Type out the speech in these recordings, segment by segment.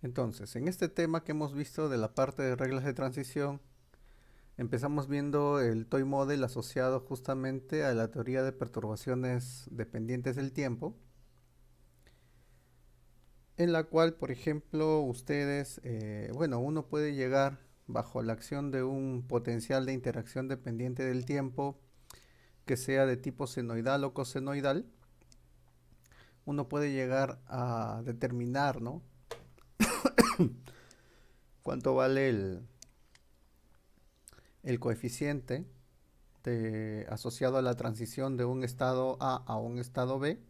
Entonces, en este tema que hemos visto de la parte de reglas de transición, empezamos viendo el toy model asociado justamente a la teoría de perturbaciones dependientes del tiempo, en la cual, por ejemplo, ustedes, bueno, uno puede llegar bajo la acción de un potencial de interacción dependiente del tiempo que sea de tipo senoidal o cosenoidal, uno puede llegar a determinar, ¿no? Cuánto vale el coeficiente asociado a la transición de un estado A un estado B,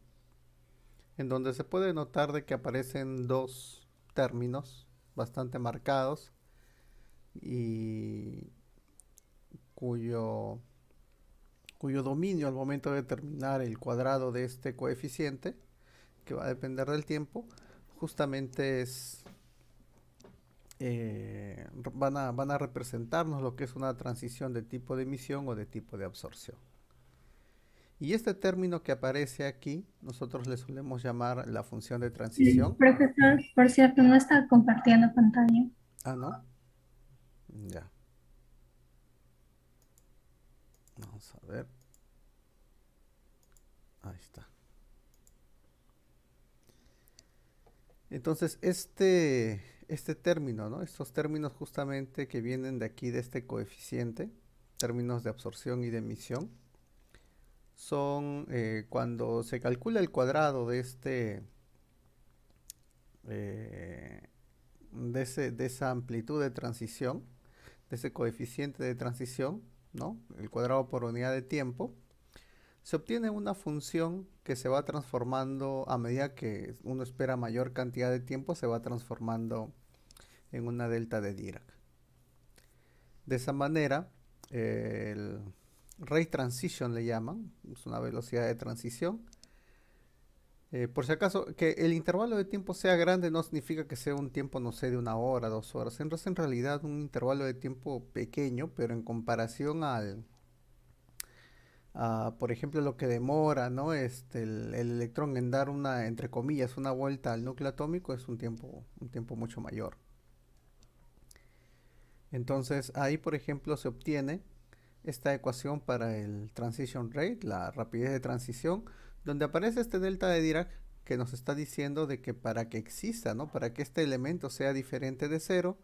en donde se puede notar de que aparecen dos términos bastante marcados y cuyo, cuyo dominio al momento de determinar el cuadrado de este coeficiente, que va a depender del tiempo, justamente van a representarnos lo que es una transición de tipo de emisión o de tipo de absorción. Y este término que aparece aquí, nosotros le solemos llamar la función de transición. Profesor, por cierto, no está compartiendo pantalla. Ah, ¿no? Ya, vamos a ver. Ahí está. Entonces, este término, ¿no? Estos términos justamente que vienen de aquí, de este coeficiente, términos de absorción y de emisión, son cuando se calcula el cuadrado eh, de esa amplitud de transición, de ese coeficiente de transición, ¿no? El cuadrado por unidad de tiempo, se obtiene una función que se va transformando a medida que uno espera mayor cantidad de tiempo, se va transformando en una delta de Dirac. De esa manera, el rate transition le llaman, es una velocidad de transición. Por si acaso, que el intervalo de tiempo sea grande no significa que sea un tiempo, no sé, de una hora, 2 horas. Es en realidad un intervalo de tiempo pequeño, pero en comparación por ejemplo, lo que demora, ¿no? El electrón en dar una, entre comillas, una vuelta al núcleo atómico es un tiempo mucho mayor. Entonces, ahí, por ejemplo, se obtiene esta ecuación para el transition rate, la rapidez de transición, donde aparece este delta de Dirac que nos está diciendo de que para que exista, ¿no? Para que este elemento sea diferente de cero,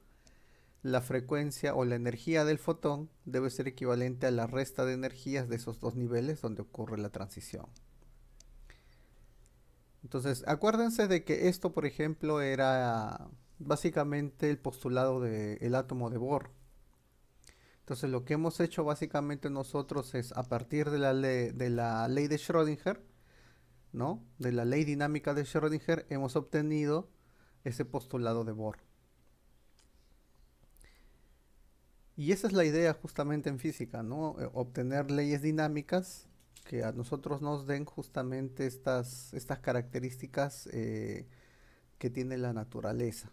la frecuencia o la energía del fotón debe ser equivalente a la resta de energías de esos dos niveles donde ocurre la transición. Entonces, acuérdense de que esto, por ejemplo, era básicamente el postulado del átomo de Bohr. Entonces, lo que hemos hecho básicamente nosotros es, a partir de la ley de Schrödinger, ¿no? De la ley dinámica de Schrödinger, hemos obtenido ese postulado de Bohr. Y esa es la idea justamente en física, ¿no? Obtener leyes dinámicas que a nosotros nos den justamente estas características que tiene la naturaleza.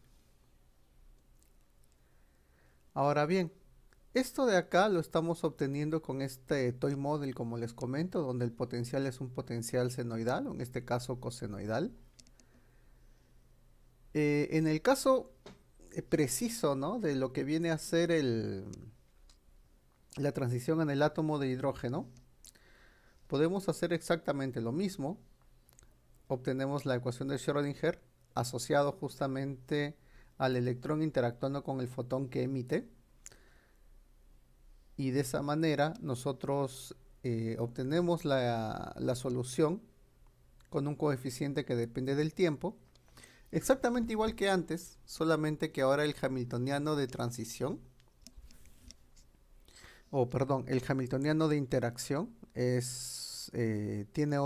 Ahora bien, esto de acá lo estamos obteniendo con este toy model, como les comento, donde el potencial es un potencial senoidal, o en este caso cosenoidal. En el caso preciso, ¿no? De lo que viene a ser la transición en el átomo de hidrógeno, podemos hacer exactamente lo mismo. Obtenemos la ecuación de Schrödinger asociado justamente al electrón interactuando con el fotón que emite. Y de esa manera nosotros obtenemos la solución con un coeficiente que depende del tiempo, exactamente igual que antes, solamente que ahora el hamiltoniano de transición, o perdón, el hamiltoniano de interacción tiene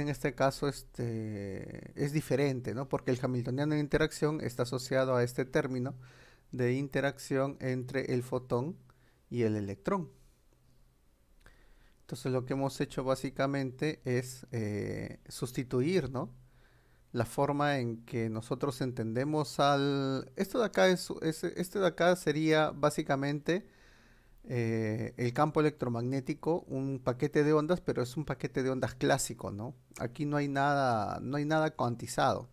en este caso es diferente, ¿no? Porque el hamiltoniano de interacción está asociado a este término de interacción entre el fotón y el electrón. Entonces lo que hemos hecho básicamente es sustituir, ¿no? La forma en que nosotros entendemos al... Esto de acá, este de acá sería básicamente el campo electromagnético, un paquete de ondas, pero es un paquete de ondas clásico, ¿no? Aquí no hay nada cuantizado,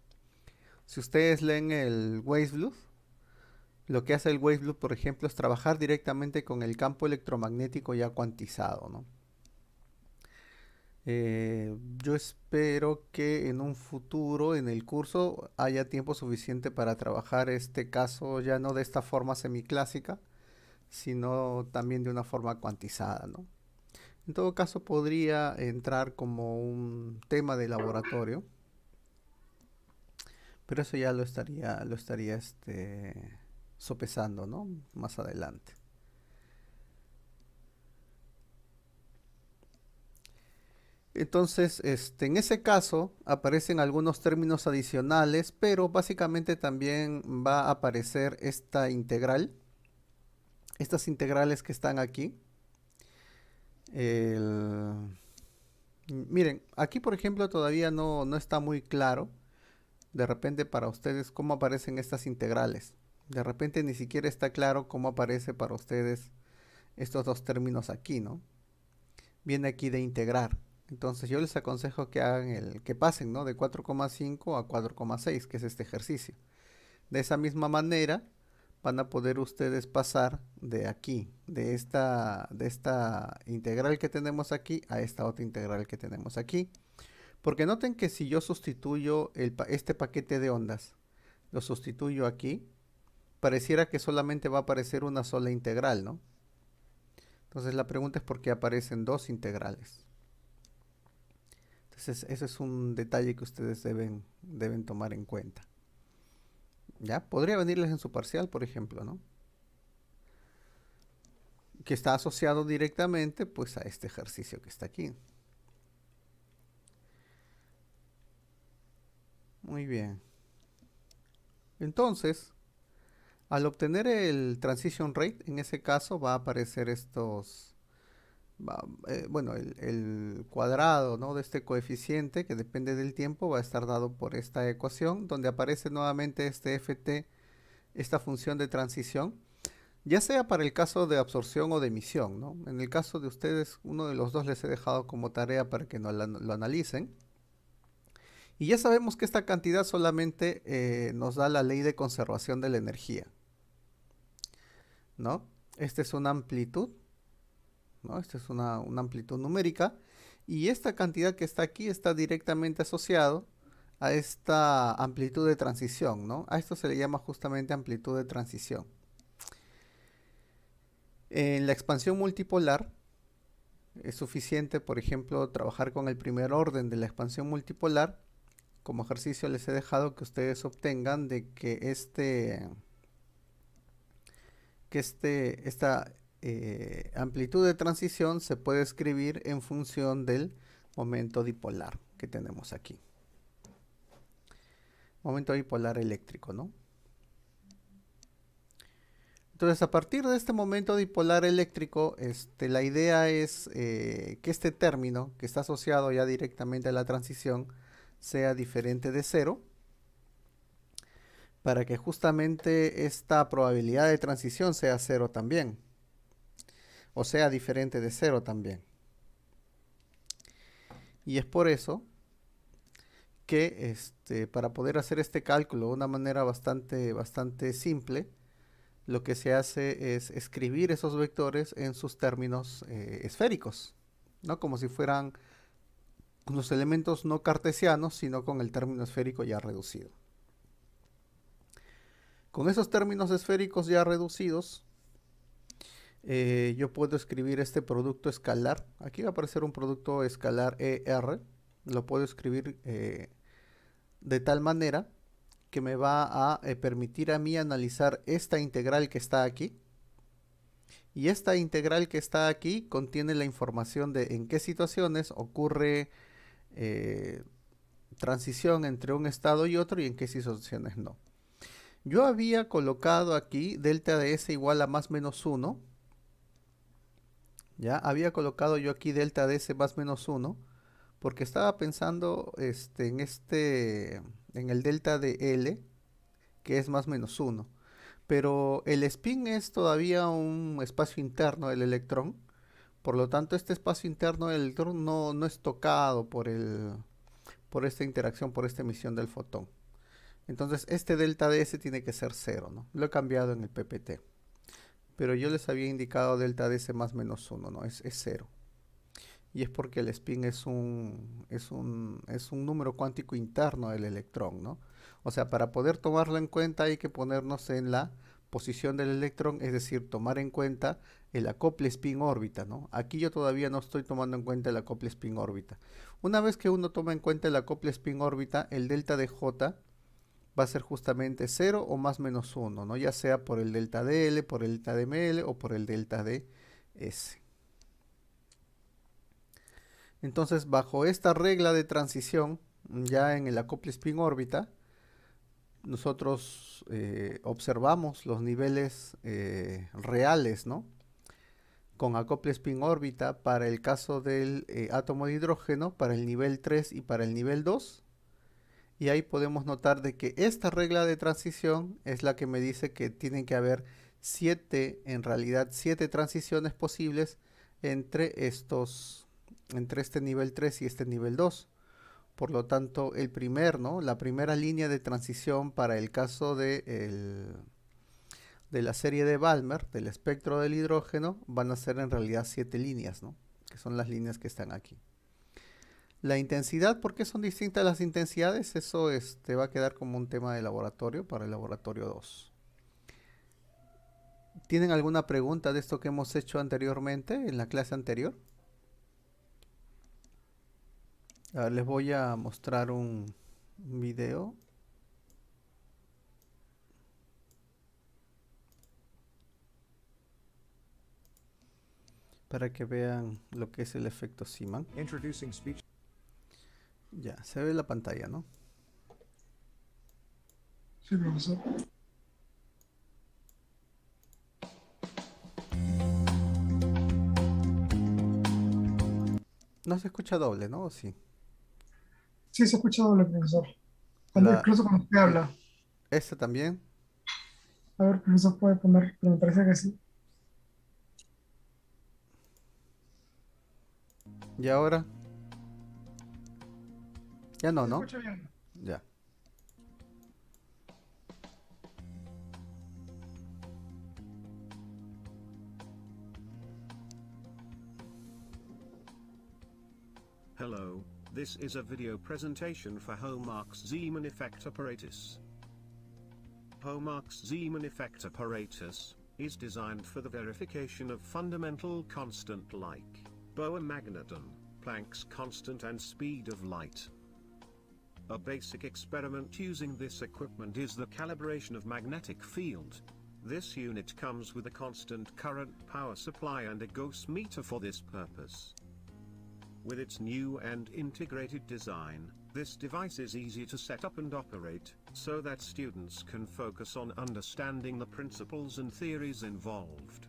Si ustedes leen el Weiss-Bluth, lo que hace el Weiss-Bluth, por ejemplo, es trabajar directamente con el campo electromagnético ya cuantizado, ¿no? Yo espero que en un futuro, en el curso, haya tiempo suficiente para trabajar este caso ya no de esta forma semiclásica, sino también de una forma cuantizada, ¿no? En todo caso, podría entrar como un tema de laboratorio, pero eso ya lo estaría sopesando, ¿no? Más adelante. Entonces, en ese caso aparecen algunos términos adicionales, pero básicamente también va a aparecer esta integral, estas integrales que están aquí. El- Miren, aquí por ejemplo todavía no está muy claro de repente para ustedes cómo aparecen estas integrales. De repente ni siquiera está claro cómo aparece para ustedes estos dos términos aquí, ¿no? Viene aquí de integrar. Entonces yo les aconsejo que hagan que pasen, ¿no? De 4,5 a 4,6, que es este ejercicio. De esa misma manera van a poder ustedes pasar de aquí, de esta integral que tenemos aquí a esta otra integral que tenemos aquí. Porque noten que si yo sustituyo este paquete de ondas, lo sustituyo aquí, pareciera que solamente va a aparecer una sola integral, ¿no? Entonces la pregunta es por qué aparecen dos integrales. Entonces ese es un detalle que ustedes deben tomar en cuenta. ¿Ya? Podría venirles en su parcial, por ejemplo, ¿no? Que está asociado directamente pues a este ejercicio que está aquí. Muy bien. Entonces, al obtener el transition rate, en ese caso va a aparecer bueno, el cuadrado, ¿no? De este coeficiente que depende del tiempo va a estar dado por esta ecuación, donde aparece nuevamente este ft, esta función de transición, ya sea para el caso de absorción o de emisión, ¿no? En el caso de ustedes, uno de los dos les he dejado como tarea para que lo analicen. Y ya sabemos que esta cantidad solamente nos da la ley de conservación de la energía, ¿no? Esta es una amplitud, ¿no? Esta es una amplitud numérica. Y esta cantidad que está aquí está directamente asociado a esta amplitud de transición, ¿no? A esto se le llama justamente amplitud de transición. En la expansión multipolar es suficiente, por ejemplo, trabajar con el primer orden de la expansión multipolar. Como ejercicio les he dejado que ustedes obtengan de que esta amplitud de transición se puede escribir en función del momento dipolar que tenemos aquí. Momento dipolar eléctrico, ¿no? Entonces, a partir de este momento dipolar eléctrico, la idea es que este término, que está asociado ya directamente a la transición, sea diferente de cero, para que justamente esta probabilidad de transición sea cero también, o sea diferente de cero también. Y es por eso que para poder hacer este cálculo de una manera bastante simple, lo que se hace es escribir esos vectores en sus términos esféricos, ¿no? Como si fueran los elementos no cartesianos, sino con el término esférico ya reducido. Con esos términos esféricos ya reducidos, yo puedo escribir este producto escalar. Aquí va a aparecer un producto escalar ER. Lo puedo escribir de tal manera que me va a permitir a mí analizar esta integral que está aquí. Y esta integral que está aquí contiene la información de en qué situaciones ocurre eh, transición entre un estado y otro y en qué situaciones no. Yo había colocado aquí delta de S igual a más menos 1. Ya había colocado yo aquí delta de S más menos 1 porque estaba pensando en el delta de L, que es más menos 1. Pero el spin es todavía un espacio interno del electrón. Por lo tanto, este espacio interno del electrón no es tocado por esta interacción, por esta emisión del fotón. Entonces este delta DS tiene que ser 0, ¿no? Lo he cambiado en el PPT. Pero yo les había indicado delta DS más menos 1, ¿no? Es 0. Y es porque el spin es un número cuántico interno del electrón, ¿no? O sea, para poder tomarlo en cuenta hay que ponernos en la posición del electrón, es decir, tomar en cuenta el acople spin órbita, ¿no? Aquí yo todavía no estoy tomando en cuenta el acople spin órbita. Una vez que uno toma en cuenta el acople spin órbita, el delta de J va a ser justamente 0 o más menos 1, ¿no? Ya sea por el delta de L, por el delta de ML o por el delta de S. Entonces, bajo esta regla de transición, ya en el acople spin órbita, nosotros observamos los niveles reales, ¿no? Con acople spin órbita para el caso del átomo de hidrógeno, para el nivel 3 y para el nivel 2. Y ahí podemos notar de que esta regla de transición es la que me dice que tienen que haber 7, en realidad 7 transiciones posibles entre este nivel 3 y este nivel 2. Por lo tanto, ¿no? La primera línea de transición para el caso de la serie de Balmer, del espectro del hidrógeno, van a ser en realidad 7 líneas, ¿no? Que son las líneas que están aquí. La intensidad, ¿por qué son distintas las intensidades? Eso va a quedar como un tema de laboratorio para el laboratorio 2. ¿Tienen alguna pregunta de esto que hemos hecho anteriormente, en la clase anterior? A ver, les voy a mostrar un video para que vean lo que es el efecto Zeeman. Ya, se ve la pantalla, ¿no? Sí, profesor. No se escucha doble, ¿no? ¿O sí? Sí, se escucha doble, profesor. La, Incluso cuando usted habla. esta también. A ver, profesor, puede poner, pero me parece que sí. ¿Y ahora? Ya no, Se ¿no? escucha bien. Ya. Hello, this is a video presentation for Homark's Zeeman effect apparatus. Homark's Zeeman effect apparatus is designed for the verification of fundamental constant like Bohr magneton, Planck's constant and speed of light. A basic experiment using this equipment is the calibration of magnetic field. This unit comes with a constant current power supply and a Gauss meter for this purpose. With its new and integrated design, this device is easy to set up and operate, so that students can focus on understanding the principles and theories involved.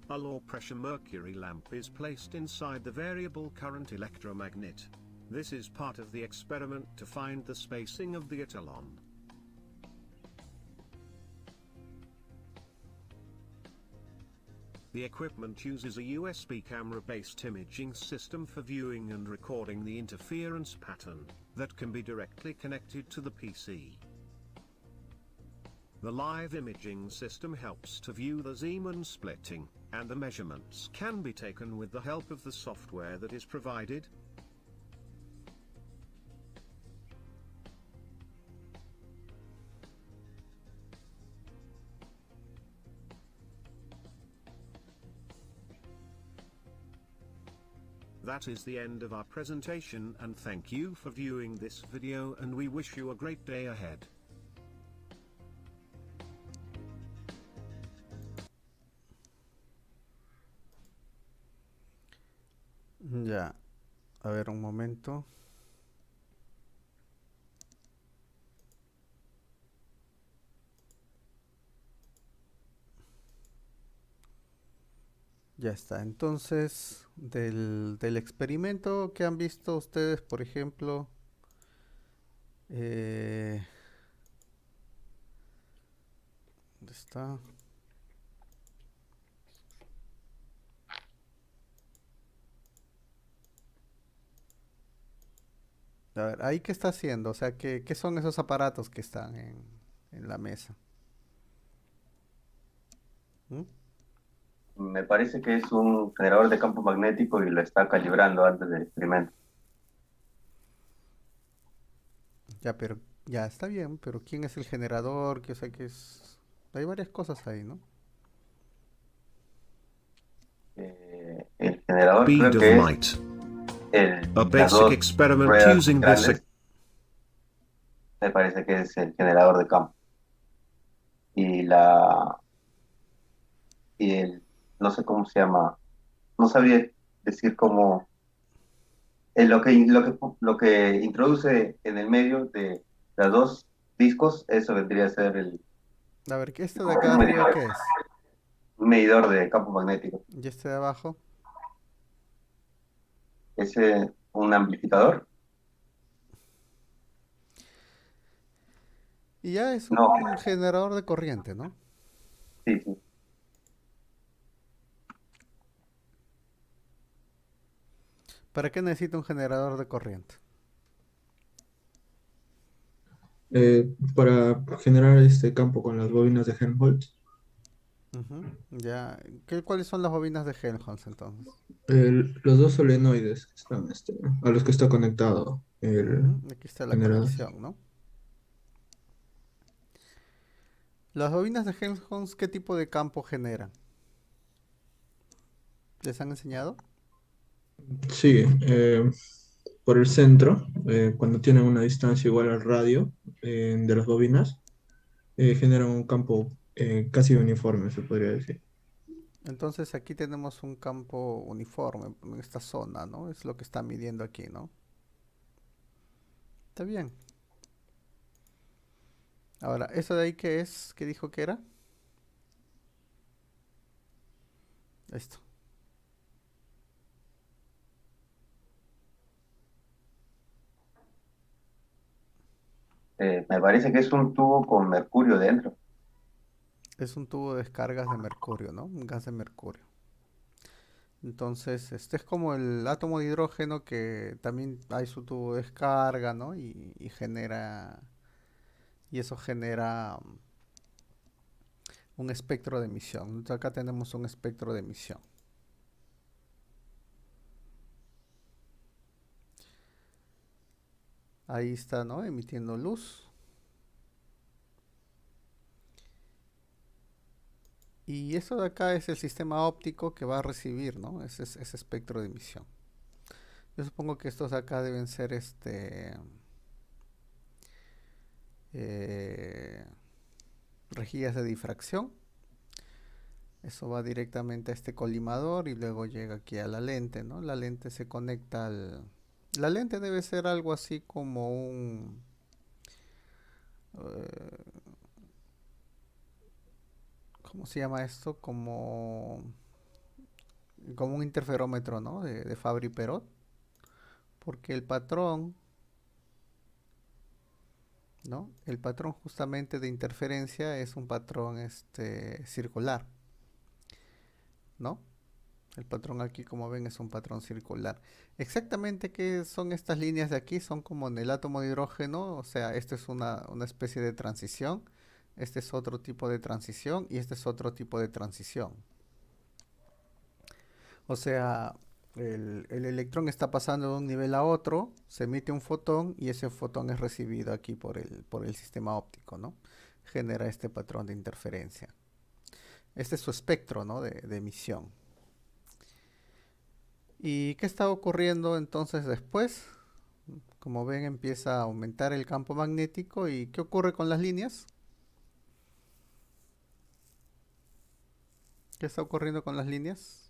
A low-pressure mercury lamp is placed inside the variable current electromagnet. This is part of the experiment to find the spacing of the etalon. The equipment uses a USB camera-based imaging system for viewing and recording the interference pattern that can be directly connected to the PC. The live imaging system helps to view the Zeeman splitting, and the measurements can be taken with the help of the software that is provided. That is the end of our presentation, and thank you for viewing this video, and we wish you a great day ahead. Ya. A ver, un momento. Ya está. Entonces, del experimento que han visto ustedes, por ejemplo, ¿dónde está? A ver, ¿ahí qué está haciendo? O sea, ¿qué son esos aparatos que están en la mesa? ¿Mm? Me parece que es un generador de campo magnético y lo está calibrando antes del experimento. Ya, pero ya está bien, pero ¿quién es el generador? O sea, que es... Hay varias cosas ahí, ¿no? El generador Speed creo of que es light. A las basic dos experiment ruedas using this. grandes, me parece que es el generador de campo. Y la, y el, no sé cómo se llama, no sabría decir cómo, lo que introduce en el medio de los dos discos, eso vendría a ser A ver, ¿qué este de acá arriba qué es? un medidor de campo magnético. ¿Y este de abajo? ¿Es un amplificador? Y ya es No, un generador de corriente, ¿no? sí, sí. ¿Para qué necesita un generador de corriente? Para generar este campo con las bobinas de Helmholtz. Ujú, ya. ¿Cuáles son las bobinas de Helmholtz entonces? Los dos solenoides que están, a los que está conectado el Ujú, aquí está la generador. conexión, ¿no? Las bobinas de Helmholtz, ¿qué tipo de campo generan? ¿Les han enseñado? Sí, por el centro, cuando tienen una distancia igual al radio de las bobinas, generan un campo casi uniforme, se podría decir. Entonces aquí tenemos un campo uniforme en esta zona, ¿no? Es lo que está midiendo aquí, ¿no? Está bien. Ahora, ¿eso de ahí qué es? ¿Qué dijo que era? Esto. Me parece que es un tubo con mercurio dentro. Es un tubo de descargas de mercurio, ¿no? Un gas de mercurio. Entonces, este es como el átomo de hidrógeno que también hay su tubo de descarga, ¿no? Y genera, y eso genera un espectro de emisión. Entonces acá tenemos un espectro de emisión. Ahí está, ¿no? Emitiendo luz. Y eso de acá es el sistema óptico que va a recibir, ¿no? Ese espectro de emisión. Yo supongo que estos de acá deben ser eh, rejillas de difracción. Eso va directamente a este colimador y luego llega aquí a la lente, ¿no? La lente se conecta al... La lente debe ser algo así como un... eh, ¿cómo se llama esto? Como un interferómetro, ¿no? De Fabry-Perot. Porque el patrón, ¿no? El patrón justamente de interferencia es un patrón circular, ¿no? El patrón aquí, como ven, es un patrón circular. Exactamente qué son estas líneas de aquí, son como en el átomo de hidrógeno, o sea, esta es una especie de transición, este es otro tipo de transición y este es otro tipo de transición. O sea, el electrón está pasando de un nivel a otro, se emite un fotón y ese fotón es recibido aquí por el sistema óptico, ¿no? Genera este patrón de interferencia. Este es su espectro, ¿no? de emisión. ¿Y qué está ocurriendo entonces después? Como ven, empieza a aumentar el campo magnético. ¿Y qué ocurre con las líneas? ¿Qué está ocurriendo con las líneas?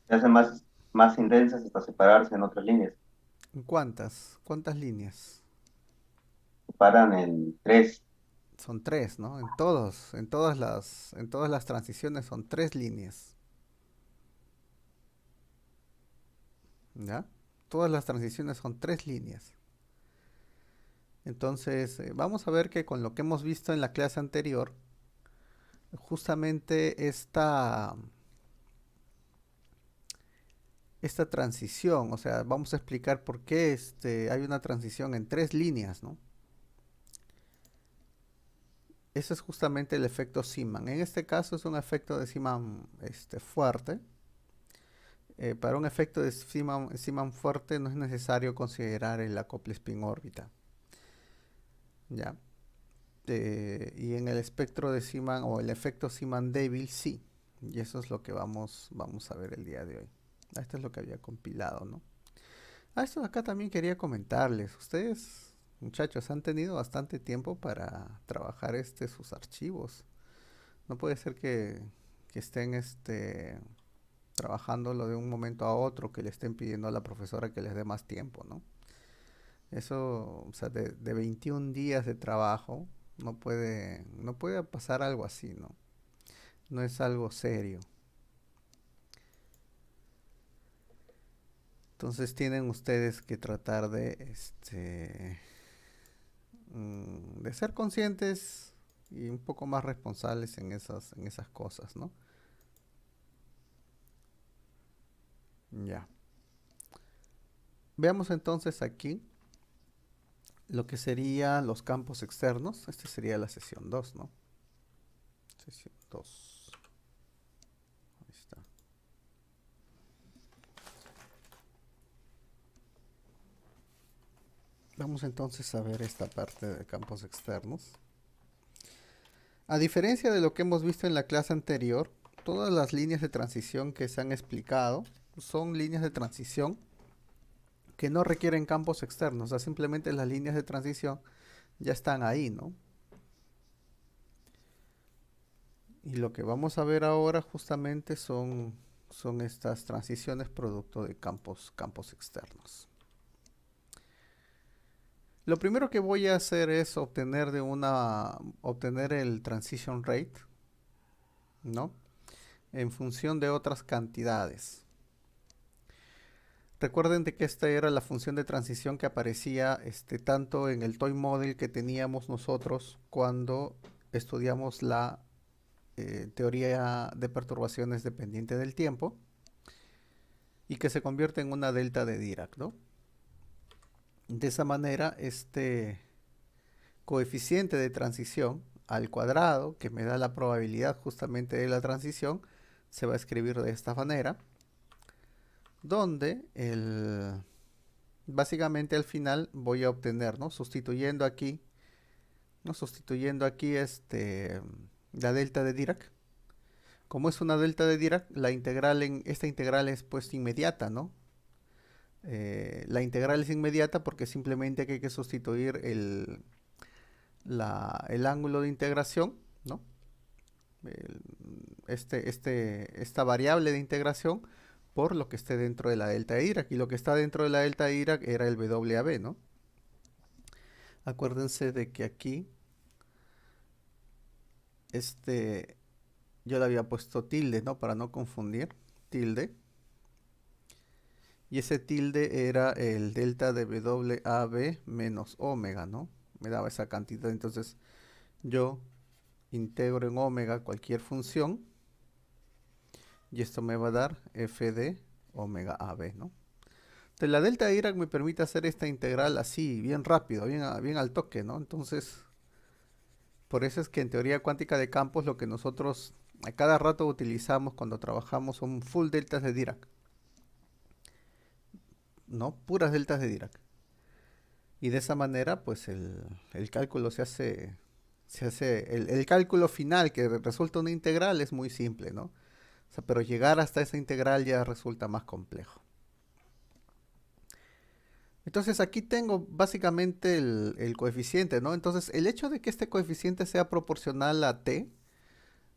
Se hacen más intensas hasta separarse en otras líneas. ¿Cuántas? ¿Cuántas líneas? Se paran en tres. Son tres, ¿no? En todas las transiciones son tres líneas. ¿Ya? Todas las transiciones son tres líneas. Entonces, vamos a ver que con lo que hemos visto en la clase anterior, justamente esta transición. O sea, vamos a explicar por qué hay una transición en 3 líneas, ¿no? Ese es justamente el efecto Zeeman. En este caso es un efecto de Zeeman fuerte. Para un efecto de Zeeman fuerte no es necesario considerar el acople spin órbita. ¿Ya? Y en el espectro de Zeeman o el efecto Zeeman débil sí. Y eso es lo que vamos a ver el día de hoy. Esto es lo que había compilado, ¿no? Esto de acá también quería comentarles. Ustedes, muchachos, han tenido bastante tiempo para trabajar sus archivos. No puede ser que estén trabajándolo de un momento a otro, que le estén pidiendo a la profesora que les dé más tiempo, ¿no? Eso, o sea, de 21 días de trabajo, no puede pasar algo así, ¿no? No es algo serio. Entonces tienen ustedes que tratar de ser conscientes y un poco más responsables en esas cosas, ¿no? Ya. Veamos entonces aquí lo que serían los campos externos. Esta sería la sesión 2, ¿no? Sesión 2. Ahí está. Vamos entonces a ver esta parte de campos externos. A diferencia de lo que hemos visto en la clase anterior, todas las líneas de transición que se han explicado son líneas de transición que no requieren campos externos. O sea, simplemente las líneas de transición ya están ahí, ¿no? Y lo que vamos a ver ahora justamente son estas transiciones producto de campos externos. Lo primero que voy a hacer es obtener el transition rate, ¿no? En función de otras cantidades. Recuerden de que esta era la función de transición que aparecía tanto en el toy model que teníamos nosotros cuando estudiamos la teoría de perturbaciones dependiente del tiempo, y que se convierte en una delta de Dirac, ¿no? De esa manera, este coeficiente de transición al cuadrado, que me da la probabilidad justamente de la transición, se va a escribir de esta manera, donde básicamente al final voy a obtener, ¿no? Sustituyendo aquí la delta de Dirac. Como es una delta de Dirac, esta integral es pues inmediata, ¿no? La integral es inmediata porque simplemente hay que sustituir el ángulo de integración, ¿no? Esta variable de integración por lo que esté dentro de la delta de Dirac. Y lo que está dentro de la delta de Dirac era el WAB, ¿no? Acuérdense de que aquí yo le había puesto tilde, ¿no? Para no confundir, tilde. Y ese tilde era el delta de WAB menos omega, ¿no? Me daba esa cantidad. Entonces yo integro en omega cualquier función y esto me va a dar f de omega AB, ¿no? Entonces la delta de Dirac me permite hacer esta integral así, bien rápido, bien al toque, ¿no? Entonces, por eso es que en teoría cuántica de campos lo que nosotros a cada rato utilizamos cuando trabajamos son full deltas de Dirac, ¿no? Puras deltas de Dirac. Y de esa manera, pues el cálculo se hace el cálculo final que resulta una integral es muy simple, ¿no? O sea, pero llegar hasta esa integral ya resulta más complejo. Entonces aquí tengo básicamente el coeficiente, ¿no? Entonces el hecho de que este coeficiente sea proporcional a t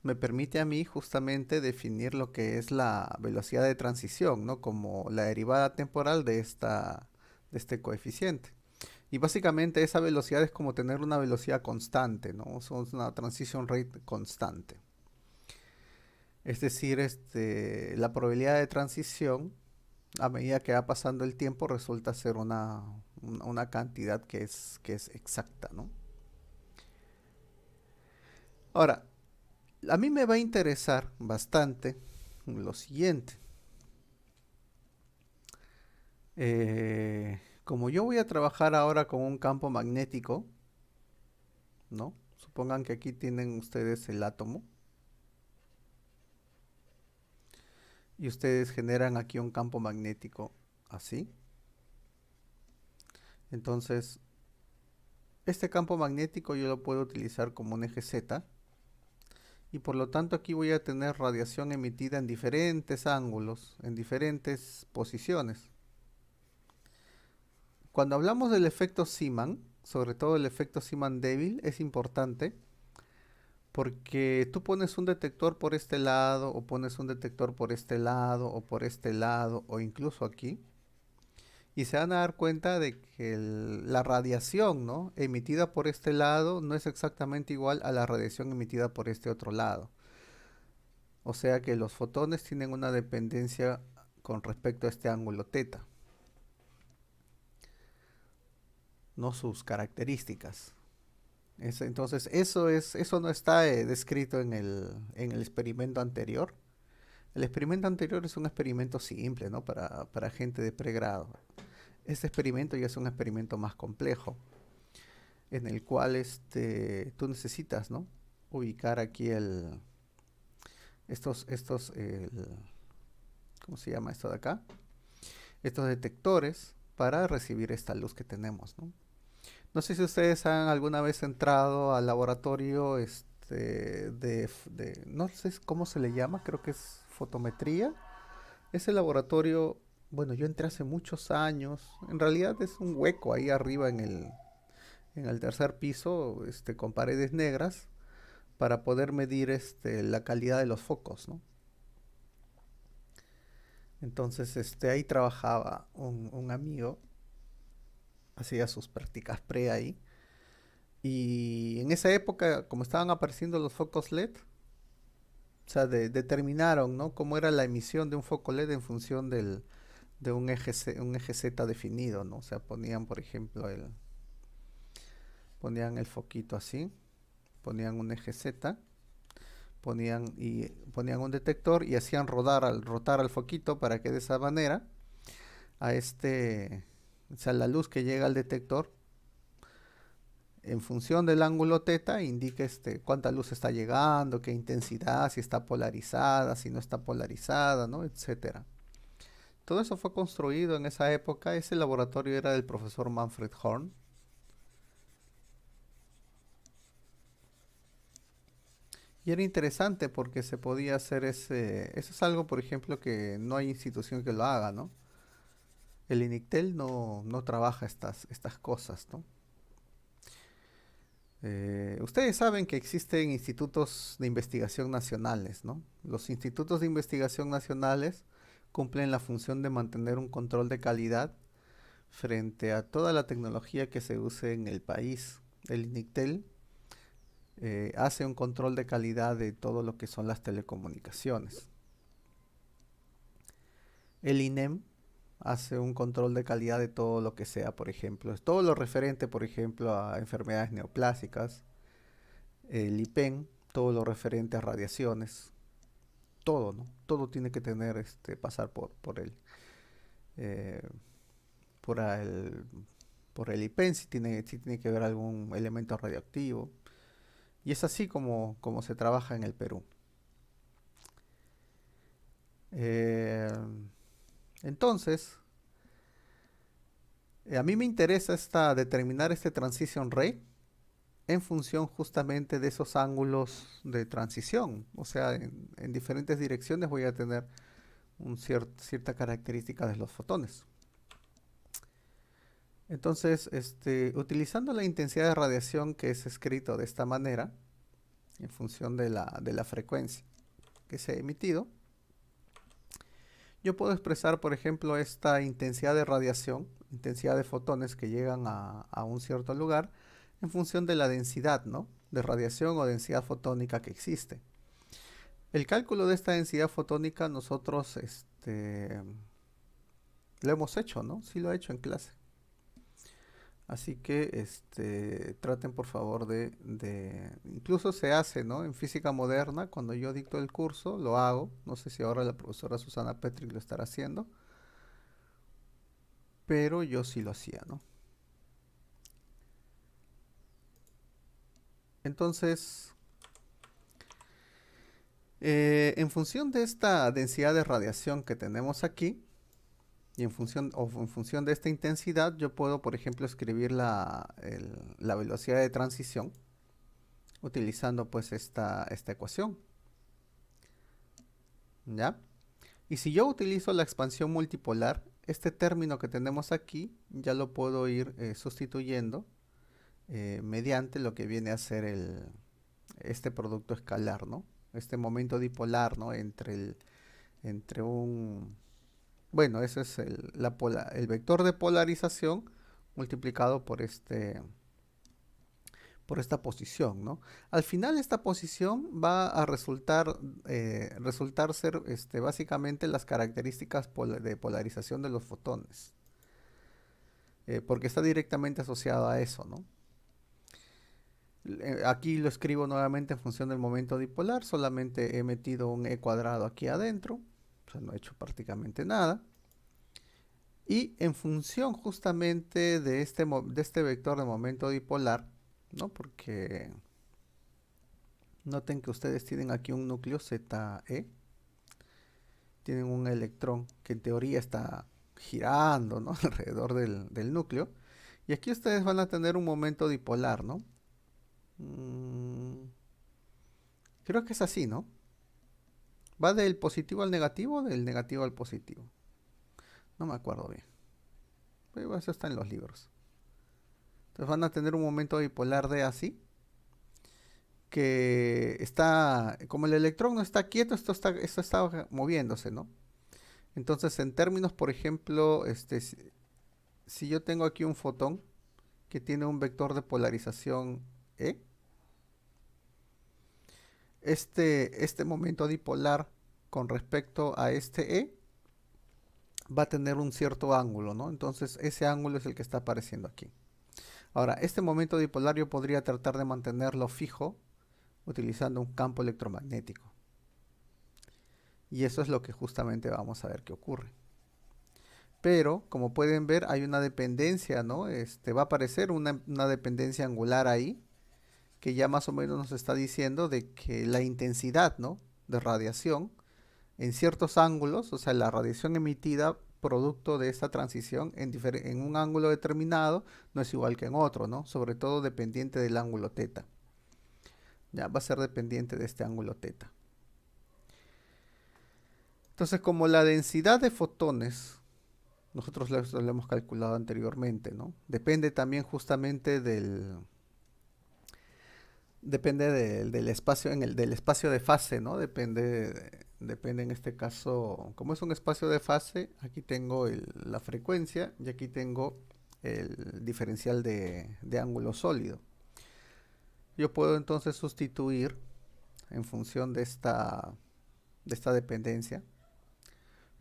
me permite a mí justamente definir lo que es la velocidad de transición, ¿no? Como la derivada temporal de este coeficiente. Y básicamente esa velocidad es como tener una velocidad constante, ¿no? Es una transition rate constante. Es decir, la probabilidad de transición a medida que va pasando el tiempo resulta ser una cantidad que es exacta, ¿no? Ahora, a mí me va a interesar bastante lo siguiente. Como yo voy a trabajar ahora con un campo magnético, ¿no? Supongan que aquí tienen ustedes el átomo y ustedes generan aquí un campo magnético así. Entonces, este campo magnético yo lo puedo utilizar como un eje Z y por lo tanto aquí voy a tener radiación emitida en diferentes ángulos, en diferentes posiciones. Cuando hablamos del efecto Zeeman, sobre todo el efecto Zeeman débil, es importante porque tú pones un detector por este lado o pones un detector por este lado o por este lado o incluso aquí y se van a dar cuenta de que la radiación, ¿no?, emitida por este lado no es exactamente igual a la radiación emitida por este otro lado. O sea que los fotones tienen una dependencia con respecto a este ángulo teta, no sus características. Entonces eso no está descrito en el experimento anterior. El experimento anterior es un experimento simple, ¿no?, para gente de pregrado. Este experimento ya es un experimento más complejo, en el cual tú necesitas, ¿no?, ubicar aquí ¿cómo se llama esto de acá? Estos detectores para recibir esta luz que tenemos, ¿no? No sé si ustedes han alguna vez entrado al laboratorio no sé cómo se le llama, creo que es fotometría. Ese laboratorio, bueno, yo entré hace muchos años. En realidad es un hueco ahí arriba en el tercer piso, con paredes negras, para poder medir la calidad de los focos, ¿no? Entonces, ahí trabajaba un amigo, hacía sus prácticas pre ahí. Y en esa época, como estaban apareciendo los focos LED, o sea, determinaron, ¿no?, cómo era la emisión de un foco LED en función de un eje Z definido, ¿no? O sea, ponían, por ejemplo, ponían el foquito así, ponían un eje Z, ponían un detector y hacían rotar al foquito para que de esa manera a o sea, la luz que llega al detector en función del ángulo teta indica cuánta luz está llegando, qué intensidad, si está polarizada, si no está polarizada, ¿no?, etcétera. Todo eso fue construido en esa época. Ese laboratorio era del profesor Manfred Horn. Y era interesante porque se podía hacer eso es algo, por ejemplo, que no hay institución que lo haga, ¿no? El INICTEL no trabaja estas cosas, ¿no? Ustedes saben que existen institutos de investigación nacionales, ¿no? Los institutos de investigación nacionales cumplen la función de mantener un control de calidad frente a toda la tecnología que se use en el país. El INICTEL hace un control de calidad de todo lo que son las telecomunicaciones. El INEM hace un control de calidad de todo lo que sea, por ejemplo, todo lo referente, por ejemplo, a enfermedades neoplásicas. El IPEN, todo lo referente a radiaciones, todo, ¿no? Todo tiene que tener, pasar eh, por el, por el IPEN, si tiene que haber algún elemento radioactivo. Y es así como se trabaja en el Perú. Eh, entonces, a mí me interesa determinar este transition rate en función justamente de esos ángulos de transición. O sea, en diferentes direcciones voy a tener cierta característica de los fotones. Entonces, utilizando la intensidad de radiación que es escrito de esta manera, en función de la frecuencia que se ha emitido, yo puedo expresar, por ejemplo, esta intensidad de radiación, intensidad de fotones que llegan a un cierto lugar, en función de la densidad, ¿no?, de radiación o densidad fotónica que existe. El cálculo de esta densidad fotónica nosotros lo hemos hecho, ¿no? Sí lo he hecho en clase. Así que traten por favor incluso se hace, ¿no?, en física moderna, cuando yo dicto el curso, lo hago. No sé si ahora la profesora Susana Petrick lo estará haciendo. pero yo sí lo hacía, ¿no? Entonces, en función de esta densidad de radiación que tenemos aquí, y en función de esta intensidad, yo puedo, por ejemplo, escribir la velocidad de transición utilizando pues esta ecuación, ¿ya? Y si yo utilizo la expansión multipolar, este término que tenemos aquí ya lo puedo ir sustituyendo mediante lo que viene a ser este producto escalar, ¿no? Este momento dipolar, ¿no? Entre un... Bueno, ese es el vector de polarización multiplicado por esta posición, ¿no? Al final esta posición va a resultar ser básicamente las características de polarización de los fotones, porque está directamente asociado a eso, ¿no? Aquí lo escribo nuevamente en función del momento dipolar, solamente he metido un e cuadrado aquí adentro, o sea, no he hecho prácticamente nada. Y en función justamente de este vector de momento dipolar, ¿no? Porque noten que ustedes tienen aquí un núcleo ZE, tienen un electrón que en teoría está girando, ¿no? Alrededor del núcleo. Y aquí ustedes van a tener un momento dipolar, ¿no? Creo que es así, ¿no? ¿Va del positivo al negativo o del negativo al positivo? No me acuerdo bien. Pero eso está en los libros. Entonces van a tener un momento bipolar de así, que está, como el electrón no está quieto, esto está moviéndose, ¿no? Entonces en términos, por ejemplo, si yo tengo aquí un fotón que tiene un vector de polarización E, este momento dipolar con respecto a este E va a tener un cierto ángulo, ¿no? Entonces ese ángulo es el que está apareciendo aquí. Ahora, este momento dipolar yo podría tratar de mantenerlo fijo utilizando un campo electromagnético. Y eso es lo que justamente vamos a ver que ocurre. Pero, como pueden ver, hay una dependencia, ¿no? Va a aparecer una dependencia angular ahí, que ya más o menos nos está diciendo de que la intensidad, ¿no? De radiación en ciertos ángulos, o sea, la radiación emitida producto de esta transición en un ángulo determinado no es igual que en otro, ¿no? Sobre todo dependiente del ángulo teta. Ya va a ser dependiente de este ángulo teta. Entonces, como la densidad de fotones, nosotros lo hemos calculado anteriormente, ¿no? Depende también justamente del espacio, del espacio de fase, ¿no? Depende en este caso, como es un espacio de fase, aquí tengo la frecuencia y aquí tengo el diferencial de ángulo sólido. Yo puedo entonces sustituir en función de esta dependencia.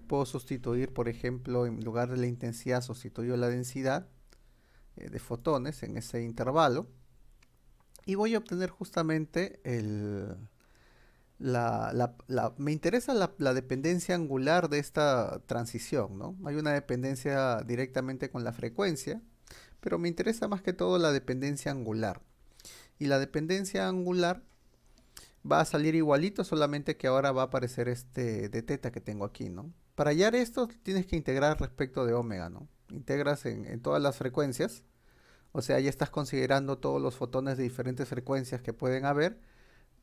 Puedo sustituir, por ejemplo, en lugar de la intensidad, sustituyo la densidad de fotones en ese intervalo. Y voy a obtener justamente me interesa la dependencia angular de esta transición, ¿no? Hay una dependencia directamente con la frecuencia, pero me interesa más que todo la dependencia angular. Y la dependencia angular va a salir igualito, solamente que ahora va a aparecer de teta que tengo aquí, ¿no? Para hallar esto tienes que integrar respecto de omega, ¿no? Integras en todas las frecuencias, o sea, ya estás considerando todos los fotones de diferentes frecuencias que pueden haber,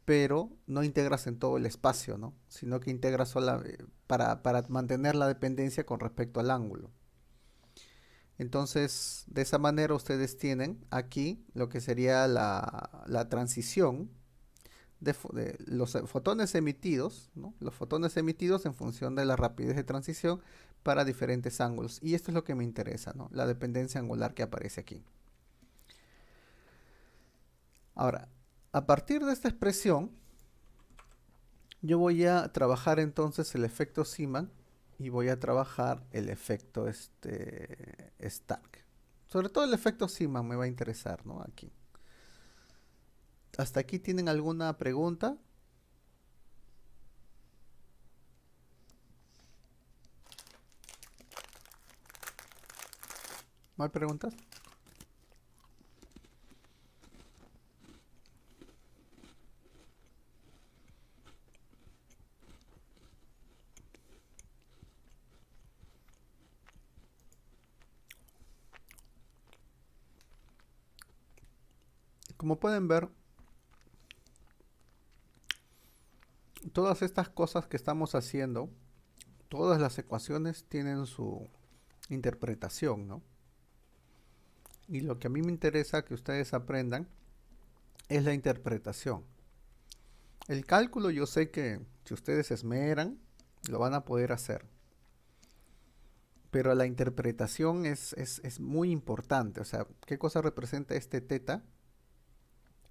pero no integras en todo el espacio, ¿no? Sino que integras para mantener la dependencia con respecto al ángulo. Entonces, de esa manera ustedes tienen aquí lo que sería la transición de los fotones emitidos, ¿no? Los fotones emitidos en función de la rapidez de transición para diferentes ángulos. Y esto es lo que me interesa, ¿no? La dependencia angular que aparece aquí. Ahora, a partir de esta expresión, yo voy a trabajar entonces el efecto Zeeman y voy a trabajar el efecto Stark. Sobre todo el efecto Zeeman me va a interesar, ¿no? Aquí. ¿Hasta aquí tienen alguna pregunta? ¿No hay preguntas? Como pueden ver, todas estas cosas que estamos haciendo, todas las ecuaciones tienen su interpretación, ¿no? Y lo que a mí me interesa que ustedes aprendan es la interpretación. El cálculo yo sé que si ustedes se esmeran, lo van a poder hacer. Pero la interpretación es muy importante. O sea, ¿qué cosa representa este teta?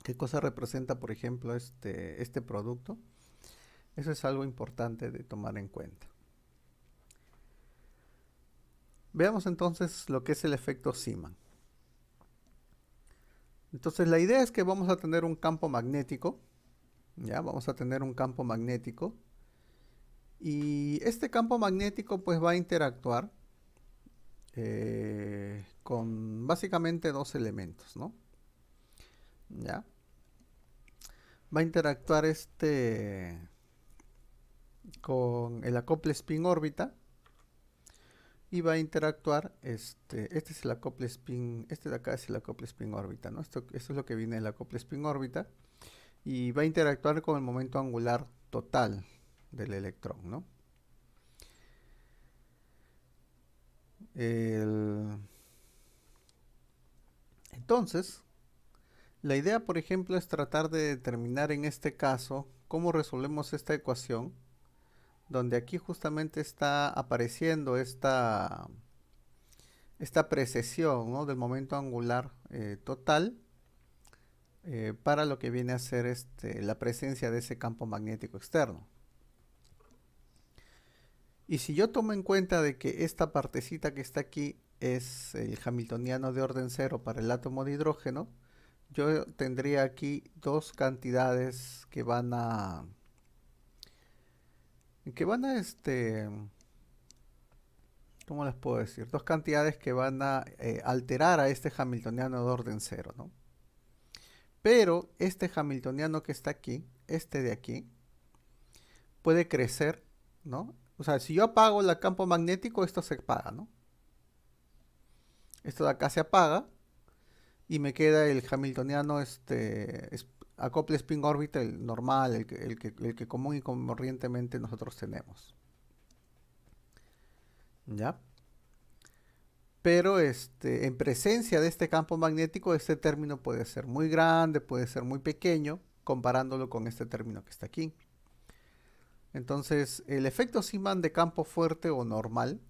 ¿Qué cosa representa, por ejemplo, este producto? Eso es algo importante de tomar en cuenta. Veamos entonces lo que es el efecto Zeeman. Entonces la idea es que vamos a tener un campo magnético. Ya, vamos a tener un campo magnético. Y este campo magnético pues va a interactuar con básicamente dos elementos, ¿no? Ya. Va a interactuar con el acople spin órbita y va a interactuar este es el acople spin, este de acá es el acople spin órbita, ¿no? Esto es lo que viene del acople spin órbita y va a interactuar con el momento angular total del electrón, ¿no? Entonces, la idea, por ejemplo, es tratar de determinar en este caso cómo resolvemos esta ecuación, donde aquí justamente está apareciendo esta precesión, ¿no?, del momento angular total para lo que viene a ser la presencia de ese campo magnético externo. Y si yo tomo en cuenta de que esta partecita que está aquí es el hamiltoniano de orden 0 para el átomo de hidrógeno, yo tendría aquí dos cantidades que van a ¿cómo les puedo decir? Dos cantidades que van a alterar a este hamiltoniano de orden 0, ¿no? Pero este hamiltoniano que está aquí, este de aquí, puede crecer, ¿no? O sea, si yo apago el campo magnético, esto se apaga, ¿no? Esto de acá se apaga y me queda el hamiltoniano acople spin órbita, el normal, el que común y corrientemente nosotros tenemos. ¿Ya? Pero en presencia de este campo magnético, este término puede ser muy grande, puede ser muy pequeño, comparándolo con este término que está aquí. Entonces, el efecto Zeeman de campo fuerte o normal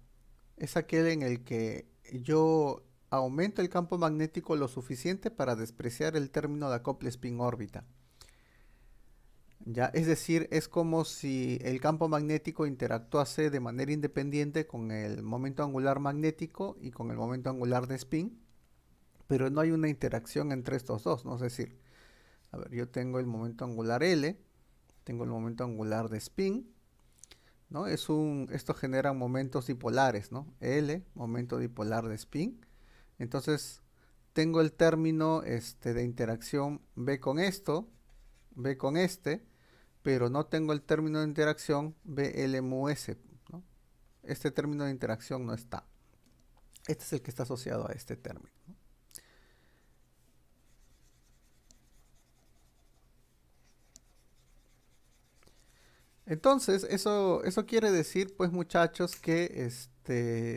es aquel en el que yo aumento el campo magnético lo suficiente para despreciar el término de acople spin órbita. ¿Ya? Es decir, es como si el campo magnético interactuase de manera independiente con el momento angular magnético y con el momento angular de spin, pero no hay una interacción entre estos dos, ¿no? Es decir, a ver, yo tengo el momento angular L, tengo el momento angular de spin, ¿no? Esto genera momentos dipolares, ¿no? L, momento dipolar de spin. Entonces, tengo el término de interacción B con esto, B con pero no tengo el término de interacción BL mu S, ¿no? Este término de interacción no está. Este es el que está asociado a este término, ¿no? Entonces, eso quiere decir, pues muchachos, que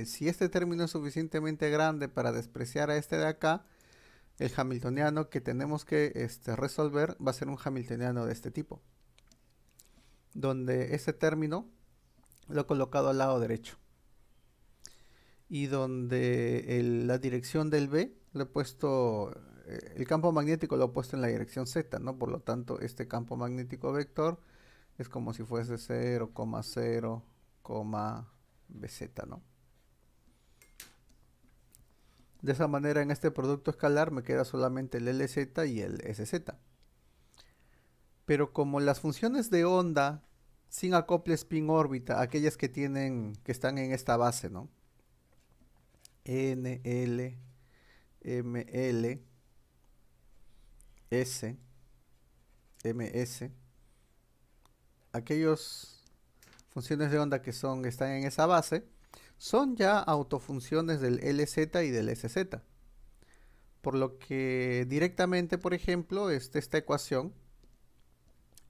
si este término es suficientemente grande para despreciar a este de acá, el hamiltoniano que tenemos que resolver va a ser un hamiltoniano de este tipo, donde este término lo he colocado al lado derecho y donde la dirección del B lo he puesto, el campo magnético lo he puesto en la dirección Z, ¿no? Por lo tanto, este campo magnético vector es como si fuese 0,0, BZ, ¿no? De esa manera, en este producto escalar me queda solamente el LZ y el SZ. Pero como las funciones de onda sin acople spin órbita, aquellas que están en esta base, ¿no? N, L, ML, S, MS, aquellos funciones de onda que están en esa base, son ya autofunciones del LZ y del SZ. Por lo que directamente, por ejemplo, esta ecuación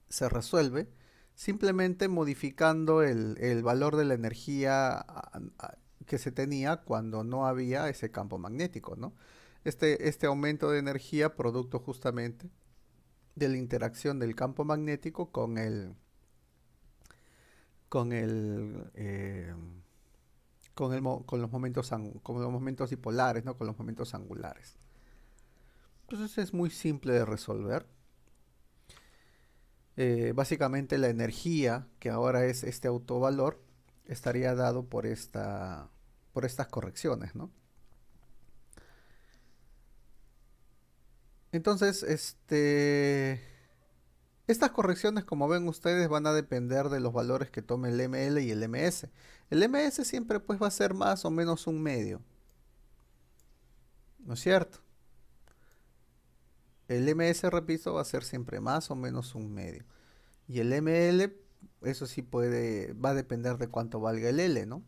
se resuelve simplemente modificando el valor de la energía que se tenía cuando no había ese campo magnético, ¿no? Este aumento de energía producto justamente de la interacción del campo magnético con con el con los momentos dipolares, ¿no? Con los momentos angulares. Entonces es muy simple de resolver. Básicamente la energía, que ahora es este autovalor, estaría dado por estas correcciones, ¿no? Entonces, estas correcciones, como ven ustedes, van a depender de los valores que tome el ML y el MS. El MS siempre pues va a ser más o menos un medio, ¿no es cierto? El MS, repito, va a ser siempre más o menos un medio. Y el ML, eso sí va a depender de cuánto valga el L, ¿no?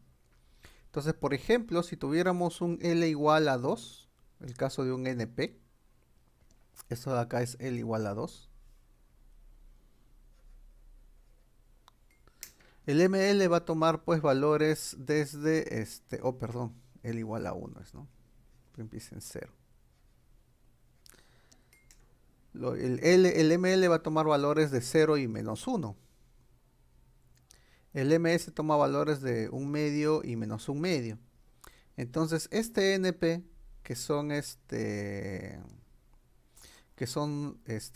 Entonces, por ejemplo, si tuviéramos un L igual a 2, el caso de un NP, esto de acá es L igual a 2. El ML va a tomar pues valores desde perdón, L igual a 1 es, ¿no? Empieza en 0. El ML va a tomar valores de 0 y menos 1. El MS toma valores de 1 medio y menos 1 medio. Entonces, este NP, que son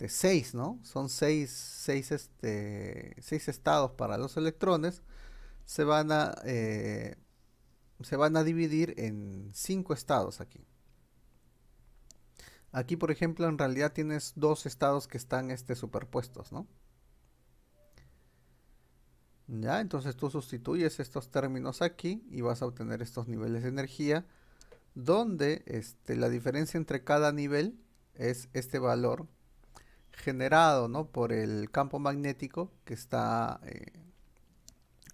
6, ¿no? Son 6 estados para los electrones, se van a dividir en 5 estados aquí. Aquí, por ejemplo, en realidad tienes 2 estados que están superpuestos, ¿no? Ya, entonces tú sustituyes estos términos aquí y vas a obtener estos niveles de energía, donde la diferencia entre cada nivel es este valor generado, ¿no? Por el campo magnético que está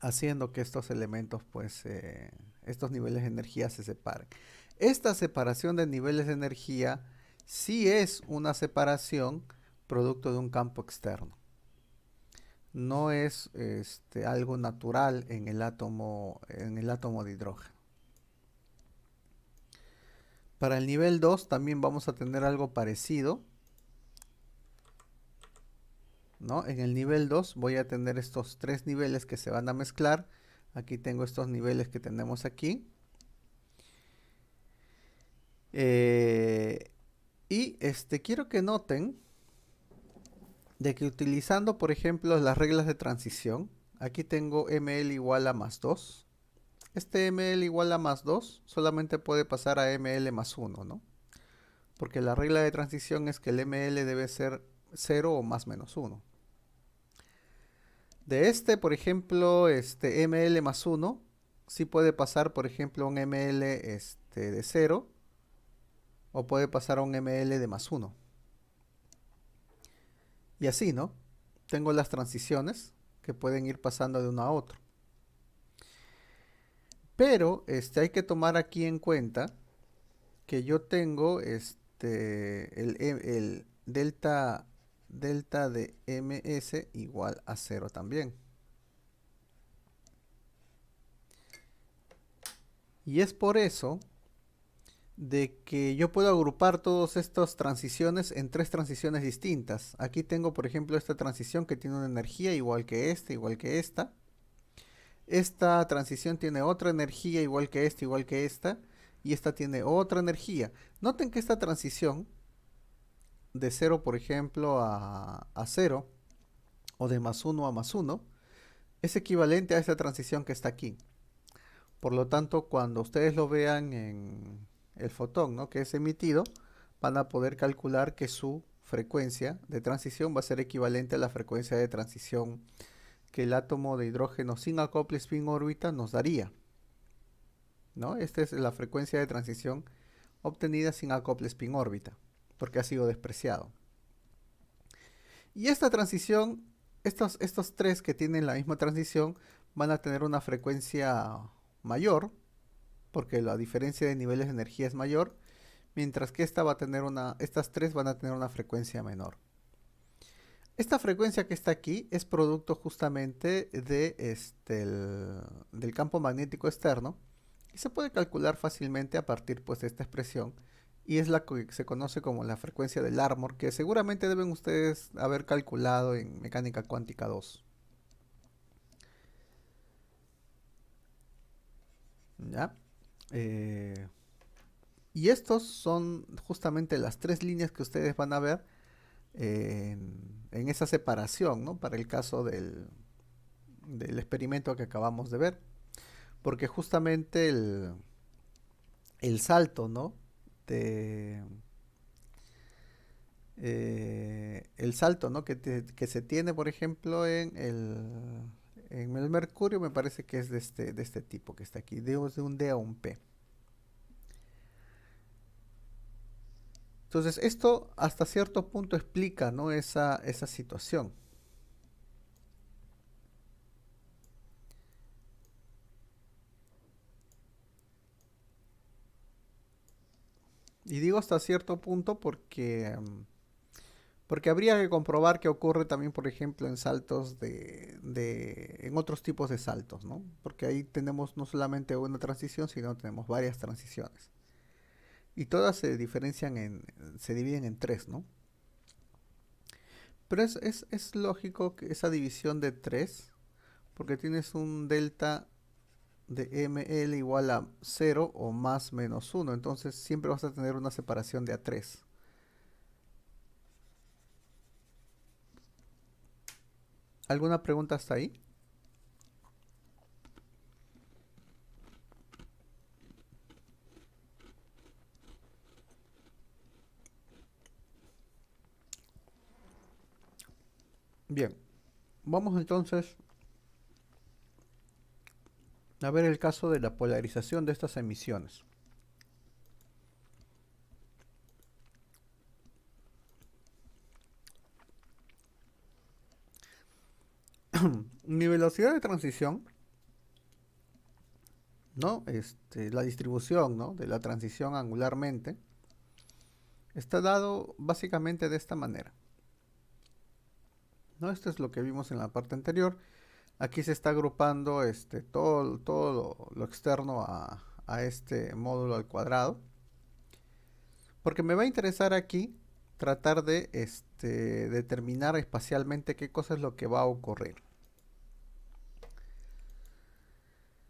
haciendo que estos elementos, pues, estos niveles de energía se separen. Esta separación de niveles de energía sí es una separación producto de un campo externo. No es algo natural en el átomo de hidrógeno. Para el nivel 2 también vamos a tener algo parecido, ¿no? En el nivel 2 voy a tener estos 3 niveles que se van a mezclar. Aquí tengo estos niveles que tenemos aquí. Y quiero que noten de que utilizando, por ejemplo, las reglas de transición, aquí tengo ML igual a más 2. Este ML igual a más 2 solamente puede pasar a ML más 1, ¿no? Porque la regla de transición es que el ML debe ser 0 o más menos 1. De por ejemplo, ML más 1, sí puede pasar, por ejemplo, un ML de 0, o puede pasar a un ML de más 1. Y así, ¿no? Tengo las transiciones que pueden ir pasando de uno a otro. Pero hay que tomar aquí en cuenta que yo tengo el delta de ms igual a 0 también. Y es por eso de que yo puedo agrupar todas estas transiciones en 3 transiciones distintas. Aquí tengo, por ejemplo, esta transición que tiene una energía igual que esta, igual que esta. Esta transición tiene otra energía igual que esta, y esta tiene otra energía. Noten que esta transición de 0, por ejemplo, a 0, o de más 1 a más 1, es equivalente a esta transición que está aquí. Por lo tanto, cuando ustedes lo vean en el fotón, ¿no?, que es emitido, van a poder calcular que su frecuencia de transición va a ser equivalente a la frecuencia de transición que el átomo de hidrógeno sin acople spin órbita nos daría, ¿no? Esta es la frecuencia de transición obtenida sin acople spin órbita, porque ha sido despreciado. Y esta transición, estos tres que tienen la misma transición, van a tener una frecuencia mayor, porque la diferencia de niveles de energía es mayor, mientras que estas tres van a tener una frecuencia menor. Esta frecuencia que está aquí es producto justamente del campo magnético externo y se puede calcular fácilmente a partir pues, de esta expresión, y es la que se conoce como la frecuencia del Larmor, que seguramente deben ustedes haber calculado en mecánica cuántica 2. ¿Ya? Y estos son justamente las tres líneas que ustedes van a ver en esa separación, ¿no? Para el caso del experimento que acabamos de ver. Porque justamente el salto, ¿no? El salto, ¿no? que se tiene, por ejemplo, en el mercurio, me parece que es de este tipo que está aquí, de un D a un P. Entonces, esto hasta cierto punto explica, ¿no? esa situación. Y digo hasta cierto punto porque habría que comprobar qué ocurre también, por ejemplo, en saltos en otros tipos de saltos, ¿no? Porque ahí tenemos no solamente una transición, sino tenemos varias transiciones. Y todas se dividen en tres, ¿no? Pero es lógico que esa división de 3, porque tienes un delta de ml igual a 0 o más menos 1, entonces siempre vas a tener una separación de A3. ¿Alguna pregunta hasta ahí? Bien, vamos entonces a ver el caso de la polarización de estas emisiones. Mi velocidad de transición, ¿no? La distribución, ¿no? de la transición angularmente está dado básicamente de esta manera, ¿no? Esto es lo que vimos en la parte anterior. Aquí se está agrupando todo lo externo a este módulo al cuadrado, porque me va a interesar aquí tratar de determinar espacialmente qué cosa es lo que va a ocurrir.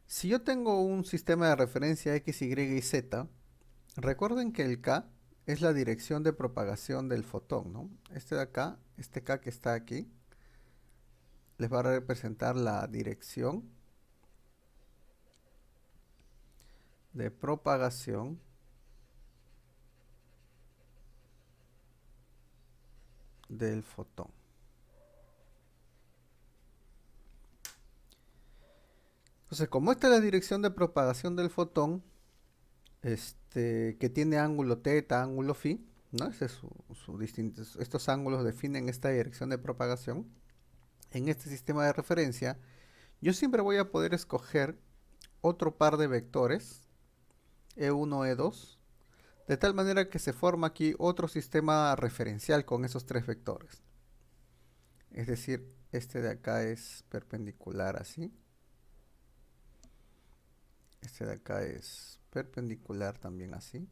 Si yo tengo un sistema de referencia X, Y y Z, recuerden que el K es la dirección de propagación del fotón, ¿no? Este de acá, este K que está aquí, les va a representar la dirección de propagación del fotón. Entonces, como esta es la dirección de propagación del fotón, que tiene ángulo θ, ángulo φ, ¿no? Estos ángulos definen esta dirección de propagación. En este sistema de referencia, yo siempre voy a poder escoger otro par de vectores, E1, E2, de tal manera que se forma aquí otro sistema referencial con esos tres vectores. Es decir, este de acá es perpendicular así. Este de acá es perpendicular también así.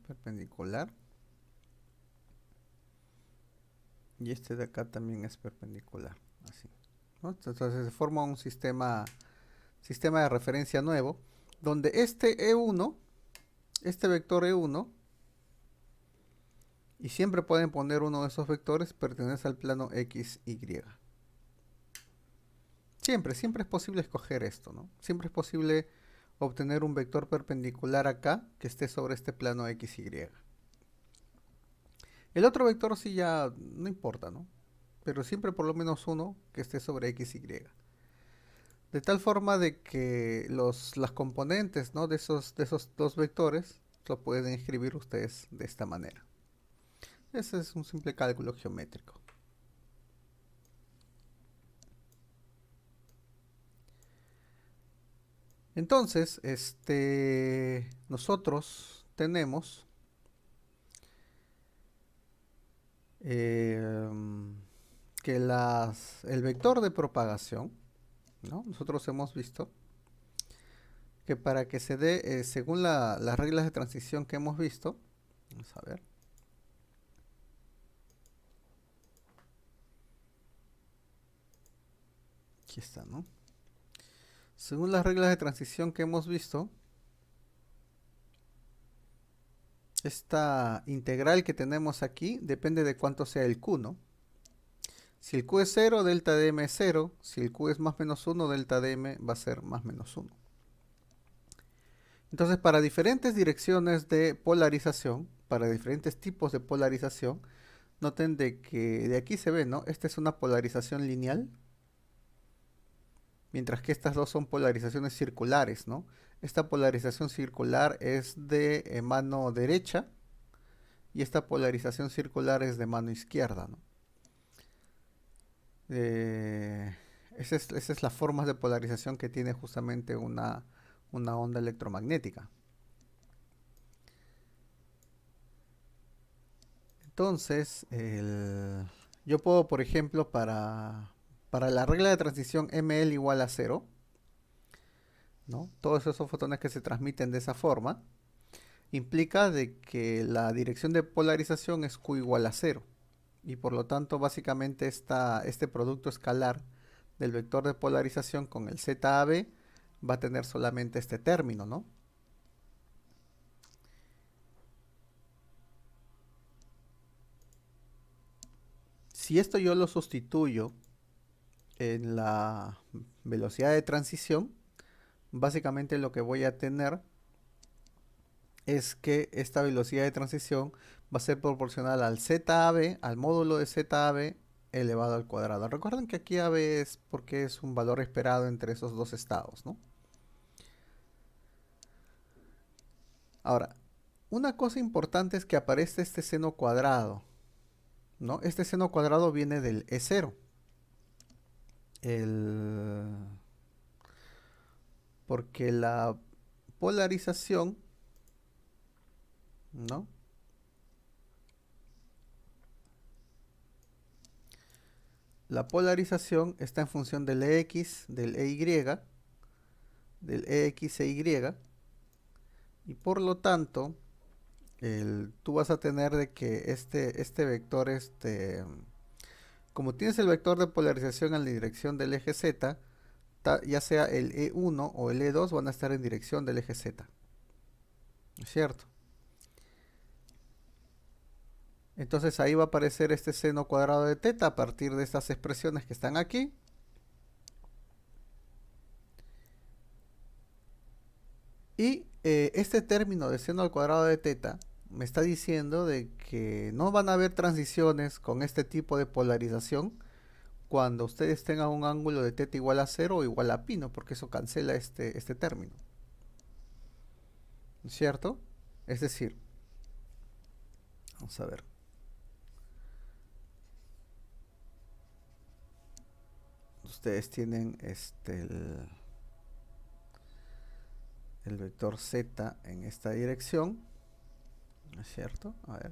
Perpendicular. Y este de acá también es perpendicular, así, ¿no? Entonces se forma un sistema de referencia nuevo, donde este E1, este vector E1, y siempre pueden poner uno de esos vectores, pertenece al plano X, Y. Siempre es posible escoger esto, ¿no? Siempre es posible obtener un vector perpendicular acá que esté sobre este plano X, Y. El otro vector sí ya no importa, ¿no? Pero siempre por lo menos uno que esté sobre X, Y. De tal forma de que las componentes, ¿no? de esos dos vectores lo pueden escribir ustedes de esta manera. Ese es un simple cálculo geométrico. Entonces, nosotros tenemos que el vector de propagación, ¿no? Nosotros hemos visto que para que se dé, según las reglas de transición que hemos visto, vamos a ver. Aquí está, ¿no? Según las reglas de transición que hemos visto, esta integral que tenemos aquí depende de cuánto sea el Q, ¿no? Si el Q es 0, delta de m es 0. Si el Q es más menos 1, delta de m va a ser más menos 1. Entonces, para diferentes direcciones de polarización, para diferentes tipos de polarización, noten de que de aquí se ve, ¿no? Esta es una polarización lineal, mientras que estas dos son polarizaciones circulares, ¿no? Esta polarización circular es de mano derecha y esta polarización circular es de mano izquierda, ¿no? Esa es la forma de polarización que tiene justamente una onda electromagnética. Entonces, yo puedo, por ejemplo, para la regla de transición ML igual a 0, ¿no? Todos esos fotones que se transmiten de esa forma, implica de que la dirección de polarización es Q igual a 0. Y por lo tanto, básicamente este producto escalar del vector de polarización con el ZAB va a tener solamente este término, ¿no? Si esto yo lo sustituyo en la velocidad de transición, básicamente lo que voy a tener es que esta velocidad de transición va a ser proporcional al ZAB, al módulo de ZAB elevado al cuadrado. Recuerden que aquí AB es porque es un valor esperado entre esos dos estados, ¿no? Ahora, una cosa importante es que aparece este seno cuadrado, ¿no? Este seno cuadrado viene del E0. Porque la polarización, ¿no? La polarización está en función del EX, del EY, del EX e Y, y por lo tanto, tú vas a tener de que este vector, como tienes el vector de polarización en la dirección del eje Z, ya sea el E1 o el E2 van a estar en dirección del eje Z. ¿Es cierto? Entonces ahí va a aparecer este seno cuadrado de teta a partir de estas expresiones que están aquí. Y este término de seno al cuadrado de teta me está diciendo de que no van a haber transiciones con este tipo de polarización cuando ustedes tengan un ángulo de teta igual a 0 o igual a pi, ¿no? Porque eso cancela este término. ¿Cierto? Es decir, vamos a ver. Ustedes tienen el vector z en esta dirección, ¿no es cierto? A ver.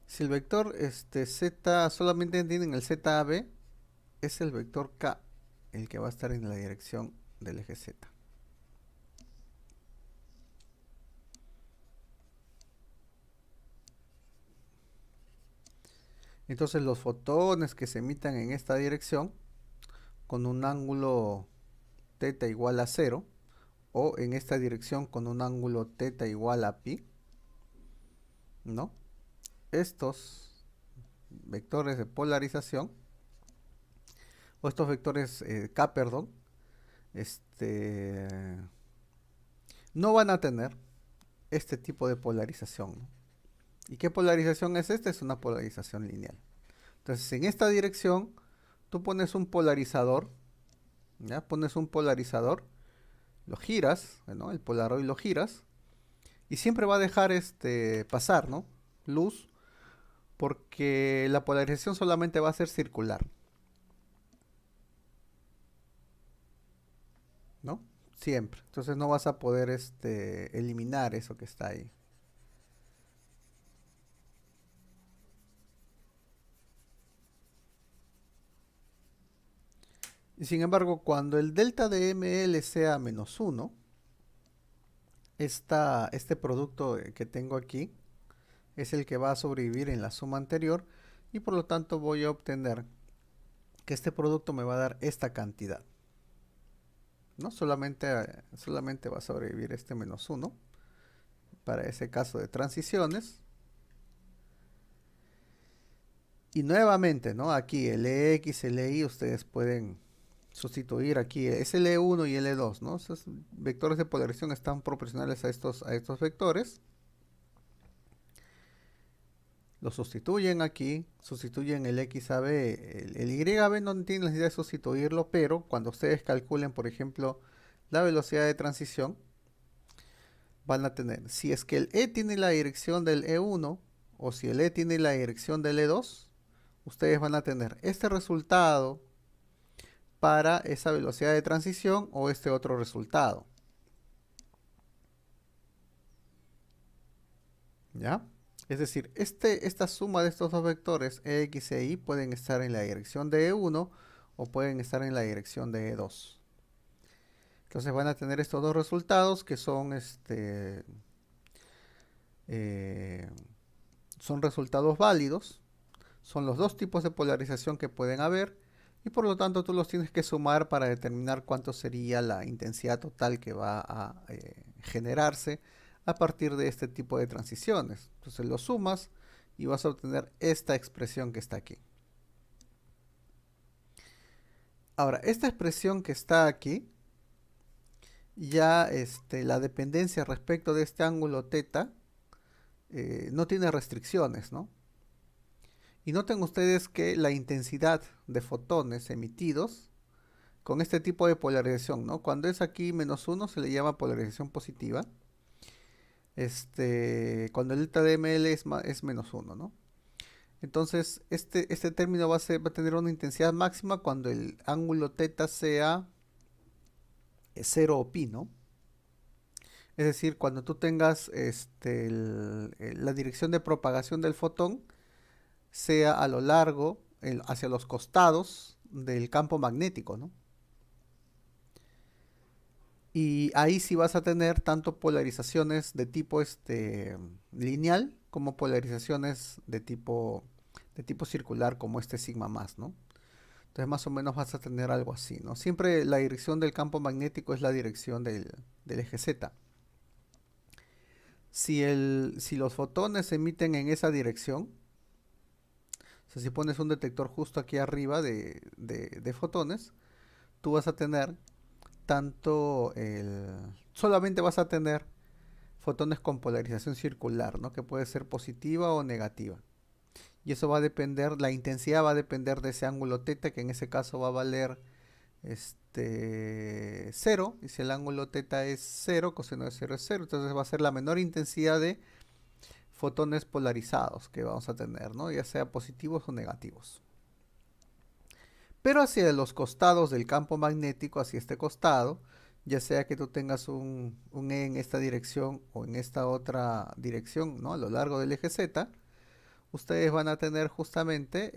Si el vector z solamente tienen el ZAB, es el vector k el que va a estar en la dirección del eje z. Entonces los fotones que se emitan en esta dirección con un ángulo θ igual a 0 o en esta dirección con un ángulo θ igual a pi, ¿no? Estos vectores de polarización o estos vectores k, perdón, no van a tener este tipo de polarización, ¿no? ¿Y qué polarización es esta? Es una polarización lineal. Entonces, en esta dirección, tú pones un polarizador, ¿ya? Pones un polarizador, lo giras, ¿no? El polaroid lo giras, y siempre va a dejar pasar, ¿no? Luz, porque la polarización solamente va a ser circular, ¿no? Siempre. Entonces no vas a poder eliminar eso que está ahí. Y sin embargo, cuando el delta de ML sea -1, este producto que tengo aquí es el que va a sobrevivir en la suma anterior, y por lo tanto voy a obtener que este producto me va a dar esta cantidad, ¿no? Solamente va a sobrevivir este -1 para ese caso de transiciones. Y nuevamente, ¿no? Aquí el EX, el EY, ustedes pueden sustituir aquí. Es el E1 y el E2, ¿no? Esos vectores de polarización están proporcionales a estos vectores. Lo sustituyen aquí, sustituyen el X a B, el Y a B no tienen necesidad de sustituirlo, pero cuando ustedes calculen, por ejemplo, la velocidad de transición, van a tener, si es que el E tiene la dirección del E1 o si el E tiene la dirección del E2, ustedes van a tener este resultado para esa velocidad de transición o este otro resultado. ¿Ya? Es decir, esta suma de estos dos vectores EX e Y pueden estar en la dirección de E1 o pueden estar en la dirección de E2. Entonces van a tener estos dos resultados que son son resultados válidos. Son los dos tipos de polarización que pueden haber y por lo tanto tú los tienes que sumar para determinar cuánto sería la intensidad total que va a generarse a partir de este tipo de transiciones. Entonces lo sumas y vas a obtener esta expresión que está aquí. Ahora, esta expresión que está aquí, ya la dependencia respecto de este ángulo θ no tiene restricciones, ¿no? Y noten ustedes que la intensidad de fotones emitidos con este tipo de polarización, ¿no? Cuando es aquí -1 se le llama polarización positiva. Cuando el delta de ML es -1, ¿no? Entonces, este término va a tener una intensidad máxima cuando el ángulo θ sea 0 o pi, ¿no? Es decir, cuando tú tengas la dirección de propagación del fotón sea a lo largo, hacia los costados del campo magnético, ¿no? Y ahí sí vas a tener tanto polarizaciones de tipo lineal como polarizaciones de tipo circular como sigma más, ¿no? Entonces más o menos vas a tener algo así, ¿no? Siempre la dirección del campo magnético es la dirección del eje Z. Si los fotones se emiten en esa dirección, o sea, si pones un detector justo aquí arriba de fotones, tú vas a tener solamente vas a tener fotones con polarización circular, ¿no? Que puede ser positiva o negativa. Y eso va a depender, la intensidad va a depender de ese ángulo θ, que en ese caso va a valer 0. Y si el ángulo θ es 0, coseno de 0 es 0, entonces va a ser la menor intensidad de fotones polarizados que vamos a tener, ¿no? Ya sea positivos o negativos. Pero hacia los costados del campo magnético, hacia este costado, ya sea que tú tengas un E en esta dirección o en esta otra dirección, ¿no? A lo largo del eje Z, ustedes van a tener justamente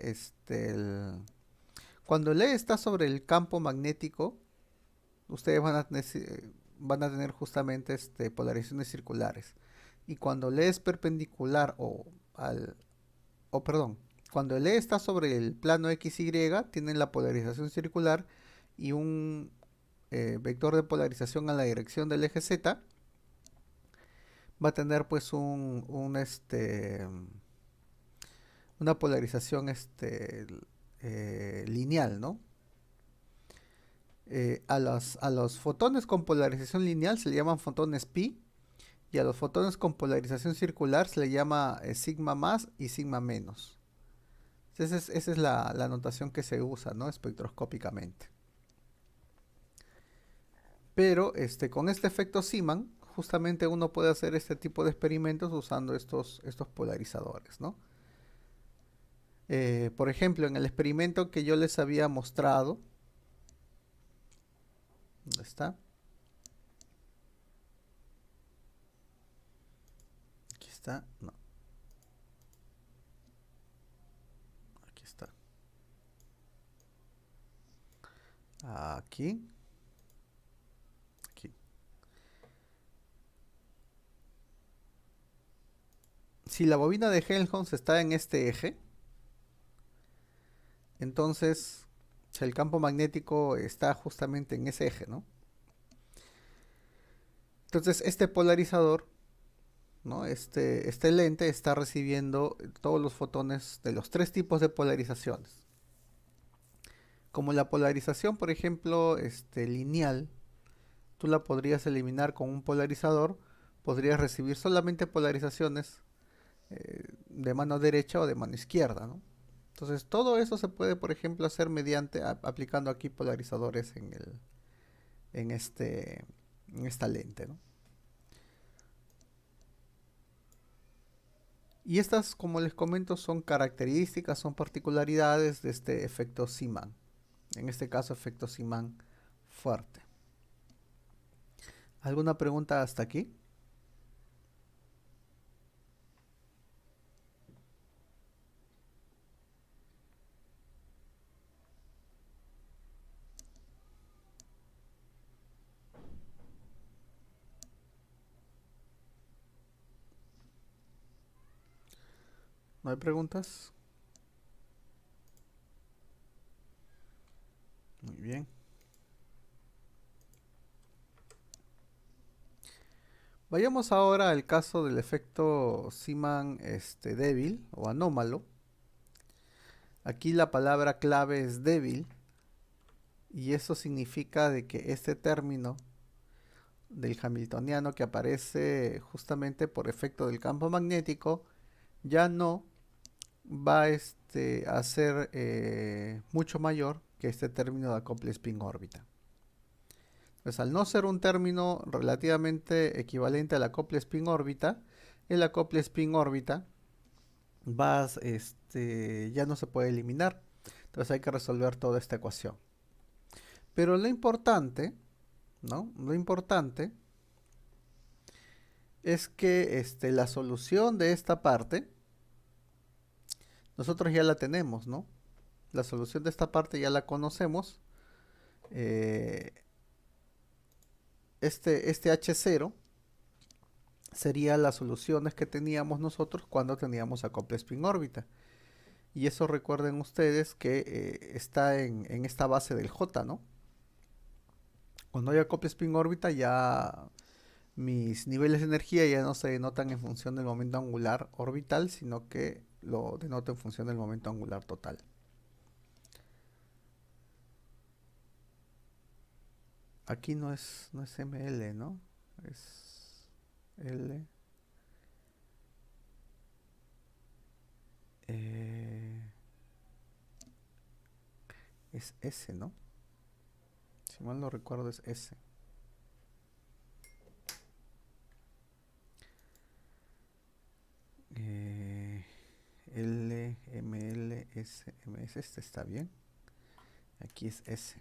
cuando el E está sobre el campo magnético, ustedes van a tener justamente polarizaciones circulares. Y cuando el E es perpendicular cuando el E está sobre el plano XY, tienen la polarización circular y un vector de polarización a la dirección del eje Z va a tener pues una polarización lineal, ¿no? A los fotones con polarización lineal se le llaman fotones pi, Y a los fotones con polarización circular se le llama sigma más y sigma menos. Esa es la notación que se usa, ¿no? Espectroscópicamente. Pero con este efecto Zeeman, justamente uno puede hacer este tipo de experimentos usando estos polarizadores, ¿no? Por ejemplo, en el experimento que yo les había mostrado, ¿dónde está? Aquí está, no. Aquí está. Aquí. Aquí. Si la bobina de Helmholtz está en este eje, entonces el campo magnético está justamente en ese eje, ¿no? Entonces este polarizador, ¿no? Este lente está recibiendo todos los fotones de los tres tipos de polarizaciones. Como la polarización, por ejemplo, lineal, tú la podrías eliminar con un polarizador, podrías recibir solamente polarizaciones de mano derecha o de mano izquierda, ¿no? Entonces todo eso se puede, por ejemplo, hacer mediante aplicando aquí polarizadores en esta lente, ¿no? Y estas, como les comento, son características, son particularidades de este efecto Zeeman. En este caso, efecto Zeeman fuerte. ¿Alguna pregunta hasta aquí? ¿No hay preguntas? Muy bien. Vayamos ahora al caso del efecto Zeeman débil o anómalo. Aquí la palabra clave es débil y eso significa de que este término del hamiltoniano que aparece justamente por efecto del campo magnético ya no va a ser mucho mayor que este término de acople spin órbita. Pues al no ser un término relativamente equivalente al acople spin órbita, el acople spin órbita ya no se puede eliminar. Entonces hay que resolver toda esta ecuación. Pero lo importante, ¿no? Lo importante es que la solución de esta parte nosotros ya la tenemos, ¿no? La solución de esta parte ya la conocemos. Este H0 sería las soluciones que teníamos nosotros cuando teníamos acople spin órbita. Y eso recuerden ustedes que está en esta base del J, ¿no? Cuando hay acople spin órbita ya mis niveles de energía ya no se denotan en función del momento angular orbital, sino que lo denoto en función del momento angular total. Aquí no es ML, ¿no? Es L. Es S, ¿no? Si mal no recuerdo es S. L, ML, S, MS, este está bien. Aquí es S.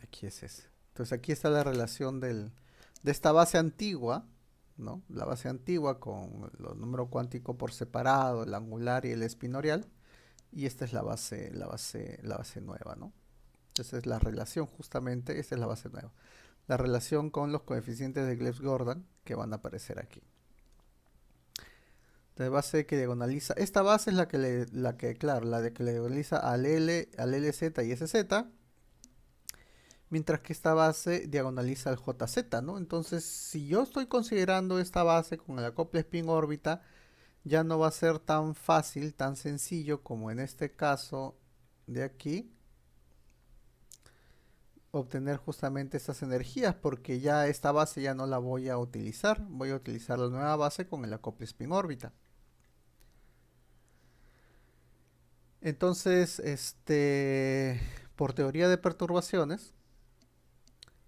Aquí es S. Entonces aquí está la relación de esta base antigua, ¿no? La base antigua con los números cuánticos por separado, el angular y el espinorial. Y esta es la base nueva, ¿no? Esa es la relación justamente, esta es la base nueva. La relación con los coeficientes de Gliese-Gordon que van a aparecer aquí. La base que diagonaliza, esta base es la que le diagonaliza al LZ y SZ, mientras que esta base diagonaliza al JZ, ¿no? Entonces, si yo estoy considerando esta base con el acople spin órbita, ya no va a ser tan fácil, tan sencillo como en este caso de aquí, obtener justamente estas energías, porque ya esta base ya no la voy a utilizar, voy a utilizar la nueva base con el acople spin órbita. Entonces, por teoría de perturbaciones,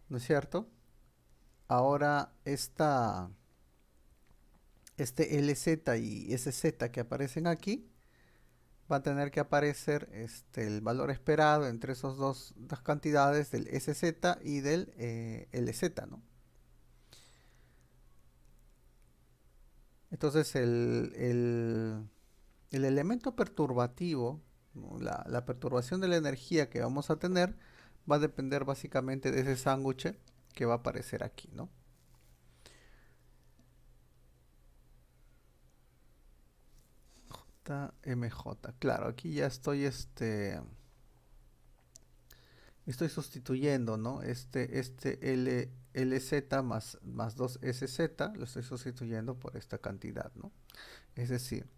¿no es cierto? Ahora este LZ y SZ que aparecen aquí, va a tener que aparecer el valor esperado entre esos dos cantidades del SZ y del LZ, ¿no? Entonces el elemento perturbativo, ¿no? La perturbación de la energía que vamos a tener va a depender básicamente de ese sándwich que va a aparecer aquí, ¿no? MJ, claro, aquí ya estoy estoy sustituyendo, ¿no? LZ más 2SZ lo estoy sustituyendo por esta cantidad, ¿no? Es decir,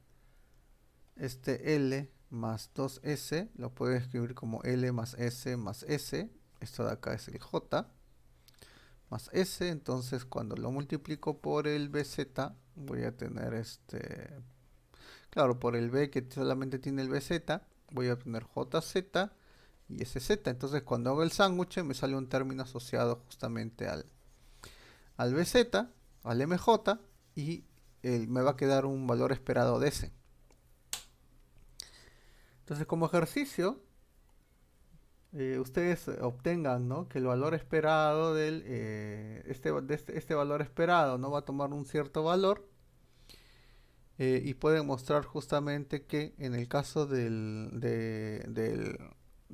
este L más 2S lo puedo escribir como L más S más S. Esto de acá es el J más S. Entonces cuando lo multiplico por el BZ voy a tener claro, por el B que solamente tiene el BZ voy a obtener JZ y SZ. Entonces cuando hago el sándwich me sale un término asociado justamente al BZ, al MJ, y me va a quedar un valor esperado de S. Entonces como ejercicio ustedes obtengan, ¿no?, que el valor esperado este valor esperado no va a tomar un cierto valor, y pueden mostrar justamente que en el caso de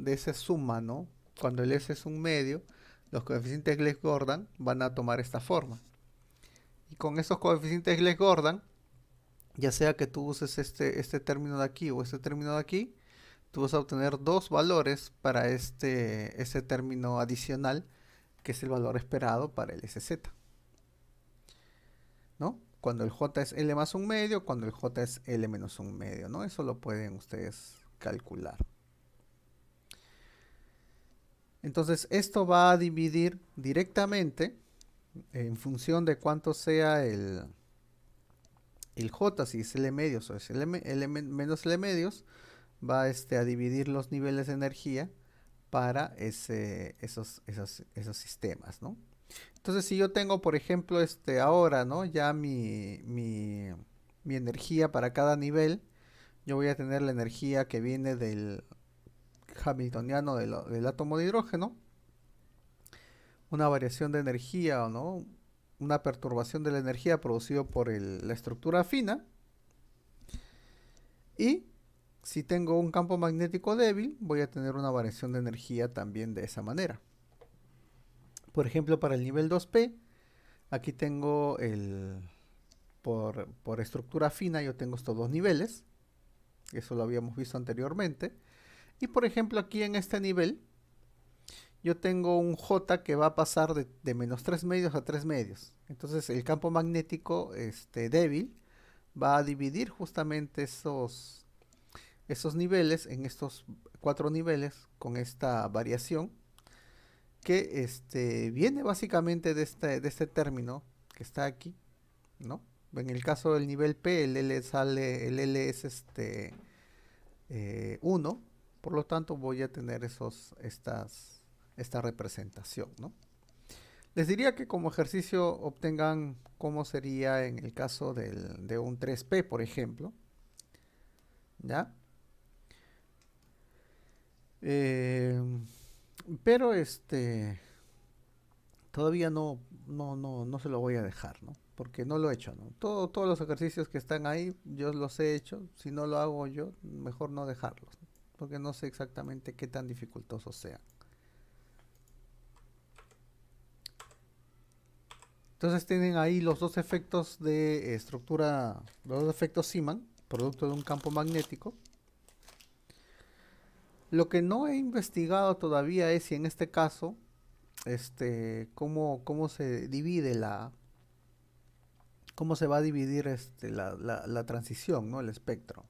esa suma, ¿no?, cuando el S es un medio, los coeficientes Gleason-Gordon van a tomar esta forma. Y con esos coeficientes Gleason-Gordon, ya sea que tú uses este término de aquí o este término de aquí, tú vas a obtener dos valores para ese término adicional, que es el valor esperado para el SZ, ¿no? Cuando el J es L más un medio, cuando el J es L menos un medio, ¿no? Eso lo pueden ustedes calcular. Entonces esto va a dividir directamente en función de cuánto sea el J, si es L medios o es L menos L medios, va a dividir los niveles de energía para esos sistemas, ¿no? Entonces si yo tengo, por ejemplo, ahora, ¿no?, ya mi energía para cada nivel, yo voy a tener la energía que viene del hamiltoniano del átomo de hidrógeno, una variación de energía, ¿no?, una perturbación de la energía producido por la estructura fina, y si tengo un campo magnético débil, voy a tener una variación de energía también de esa manera. Por ejemplo, para el nivel 2P, aquí tengo por estructura fina, yo tengo estos dos niveles. Eso lo habíamos visto anteriormente. Y por ejemplo, aquí en este nivel, yo tengo un J que va a pasar de menos 3 medios a 3 medios. Entonces el campo magnético débil va a dividir justamente esos niveles en estos 4 niveles con esta variación que viene básicamente de este término que está aquí, ¿no? En el caso del nivel P, el L es 1, por lo tanto voy a tener esta representación, ¿no? Les diría que como ejercicio obtengan cómo sería en el caso de un 3P, por ejemplo, ¿ya? Pero todavía no se lo voy a dejar, ¿no? Porque no lo he hecho, ¿no? Todos los ejercicios que están ahí, yo los he hecho. Si no lo hago yo, mejor no dejarlos, ¿no? Porque no sé exactamente qué tan dificultosos sean. Entonces tienen ahí los dos efectos de estructura, los dos efectos Zeeman, producto de un campo magnético. Lo que no he investigado todavía es si en este caso, cómo se divide cómo se va a dividir la transición, ¿no?, el espectro.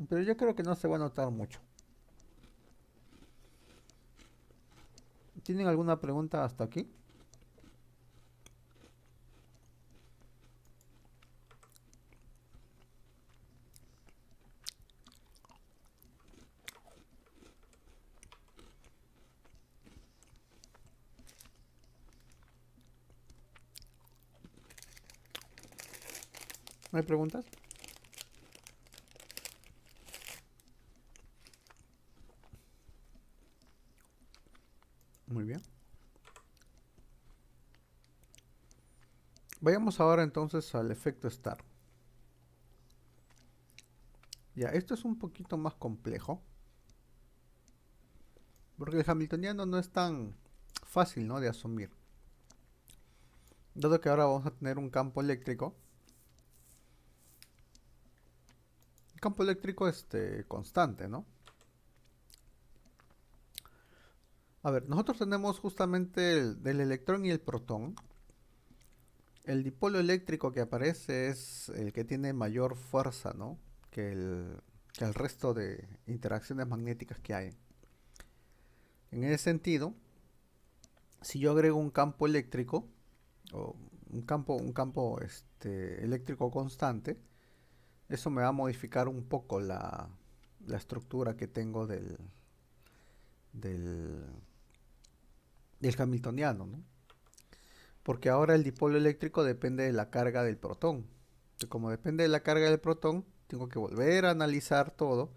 Pero yo creo que no se va a notar mucho. ¿Tienen alguna pregunta hasta aquí? ¿No hay preguntas? Muy bien. Vayamos ahora entonces al efecto Star. Ya, esto es un poquito más complejo. Porque el hamiltoniano no es tan fácil, ¿no?, de asumir. Dado que ahora vamos a tener un campo eléctrico. Un campo eléctrico constante, ¿no? A ver, nosotros tenemos justamente del electrón y el protón. El dipolo eléctrico que aparece es el que tiene mayor fuerza, ¿no?, que el resto de interacciones magnéticas que hay. En ese sentido, si yo agrego un campo eléctrico, o un campo eléctrico constante, eso me va a modificar un poco la estructura que tengo del hamiltoniano, ¿no? Porque ahora el dipolo eléctrico depende de la carga del protón. Y como depende de la carga del protón, tengo que volver a analizar todo,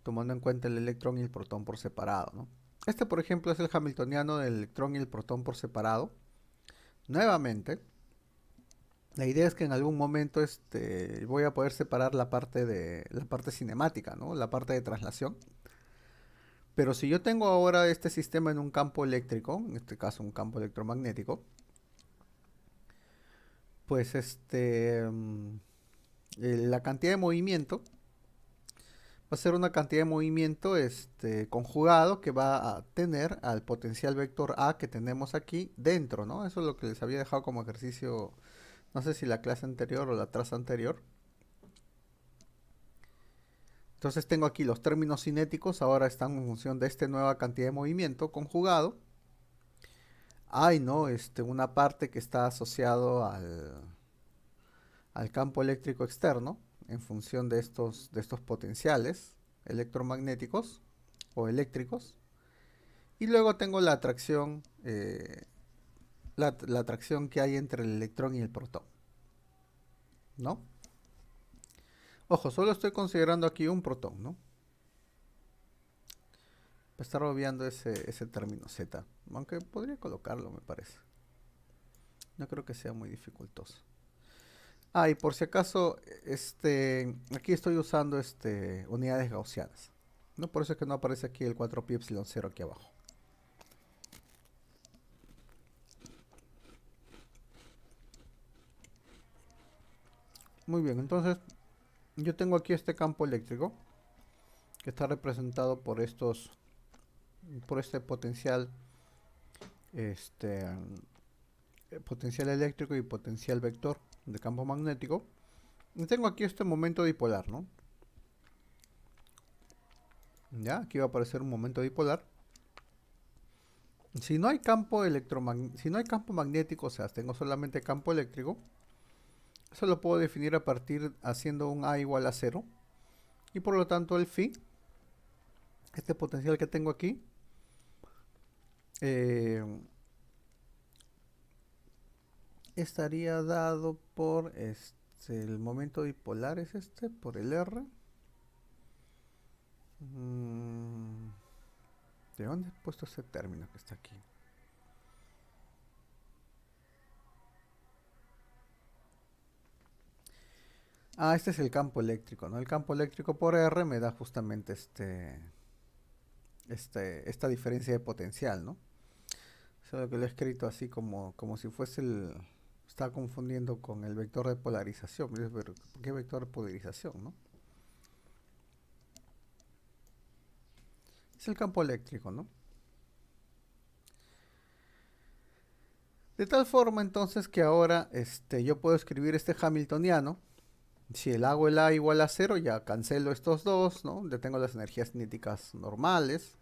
tomando en cuenta el electrón y el protón por separado, ¿no? Este, por ejemplo, es el hamiltoniano del electrón y el protón por separado. Nuevamente, la idea es que en algún momento voy a poder separar la parte cinemática, ¿no?, la parte de traslación. Pero si yo tengo ahora este sistema en un campo eléctrico, en este caso un campo electromagnético, pues la cantidad de movimiento va a ser una cantidad de movimiento conjugado que va a tener al potencial vector A que tenemos aquí dentro, ¿no? Eso es lo que les había dejado como ejercicio, no sé si la clase anterior o la clase anterior. Entonces tengo aquí los términos cinéticos, ahora están en función de esta nueva cantidad de movimiento conjugado. Hay, ¿no?, una parte que está asociado al campo eléctrico externo en función de estos potenciales electromagnéticos o eléctricos. Y luego tengo la atracción, la atracción que hay entre el electrón y el protón, ¿no? Ojo, solo estoy considerando aquí un protón, ¿no? Voy a estar obviando ese término Z, aunque podría colocarlo, me parece. No creo que sea muy dificultoso. Ah, y por si acaso, aquí estoy usando unidades gaussianas, ¿no? Por eso es que no aparece aquí el 4pi epsilon 0 aquí abajo. Muy bien, entonces yo tengo aquí este campo eléctrico que está representado por este potencial, potencial eléctrico y potencial vector de campo magnético. Y tengo aquí este momento dipolar, ¿no? Ya, aquí va a aparecer un momento dipolar. Si no hay campo magnético, o sea, tengo solamente campo eléctrico, eso lo puedo definir a partir haciendo un A igual a 0. Y por lo tanto el phi, este potencial que tengo aquí, estaría dado por el momento dipolar es por el R. ¿De dónde he puesto ese término que está aquí? Ah, este es el campo eléctrico, ¿no? El campo eléctrico por R me da justamente esta diferencia de potencial, ¿no? Eso es lo que lo he escrito así como si fuese estaba confundiendo con el vector de polarización. Pero, ¿qué vector de polarización, no? Es el campo eléctrico, ¿no? De tal forma entonces que ahora yo puedo escribir este hamiltoniano. Si hago el A igual a 0, ya cancelo estos dos, ¿no? Ya tengo las energías cinéticas normales.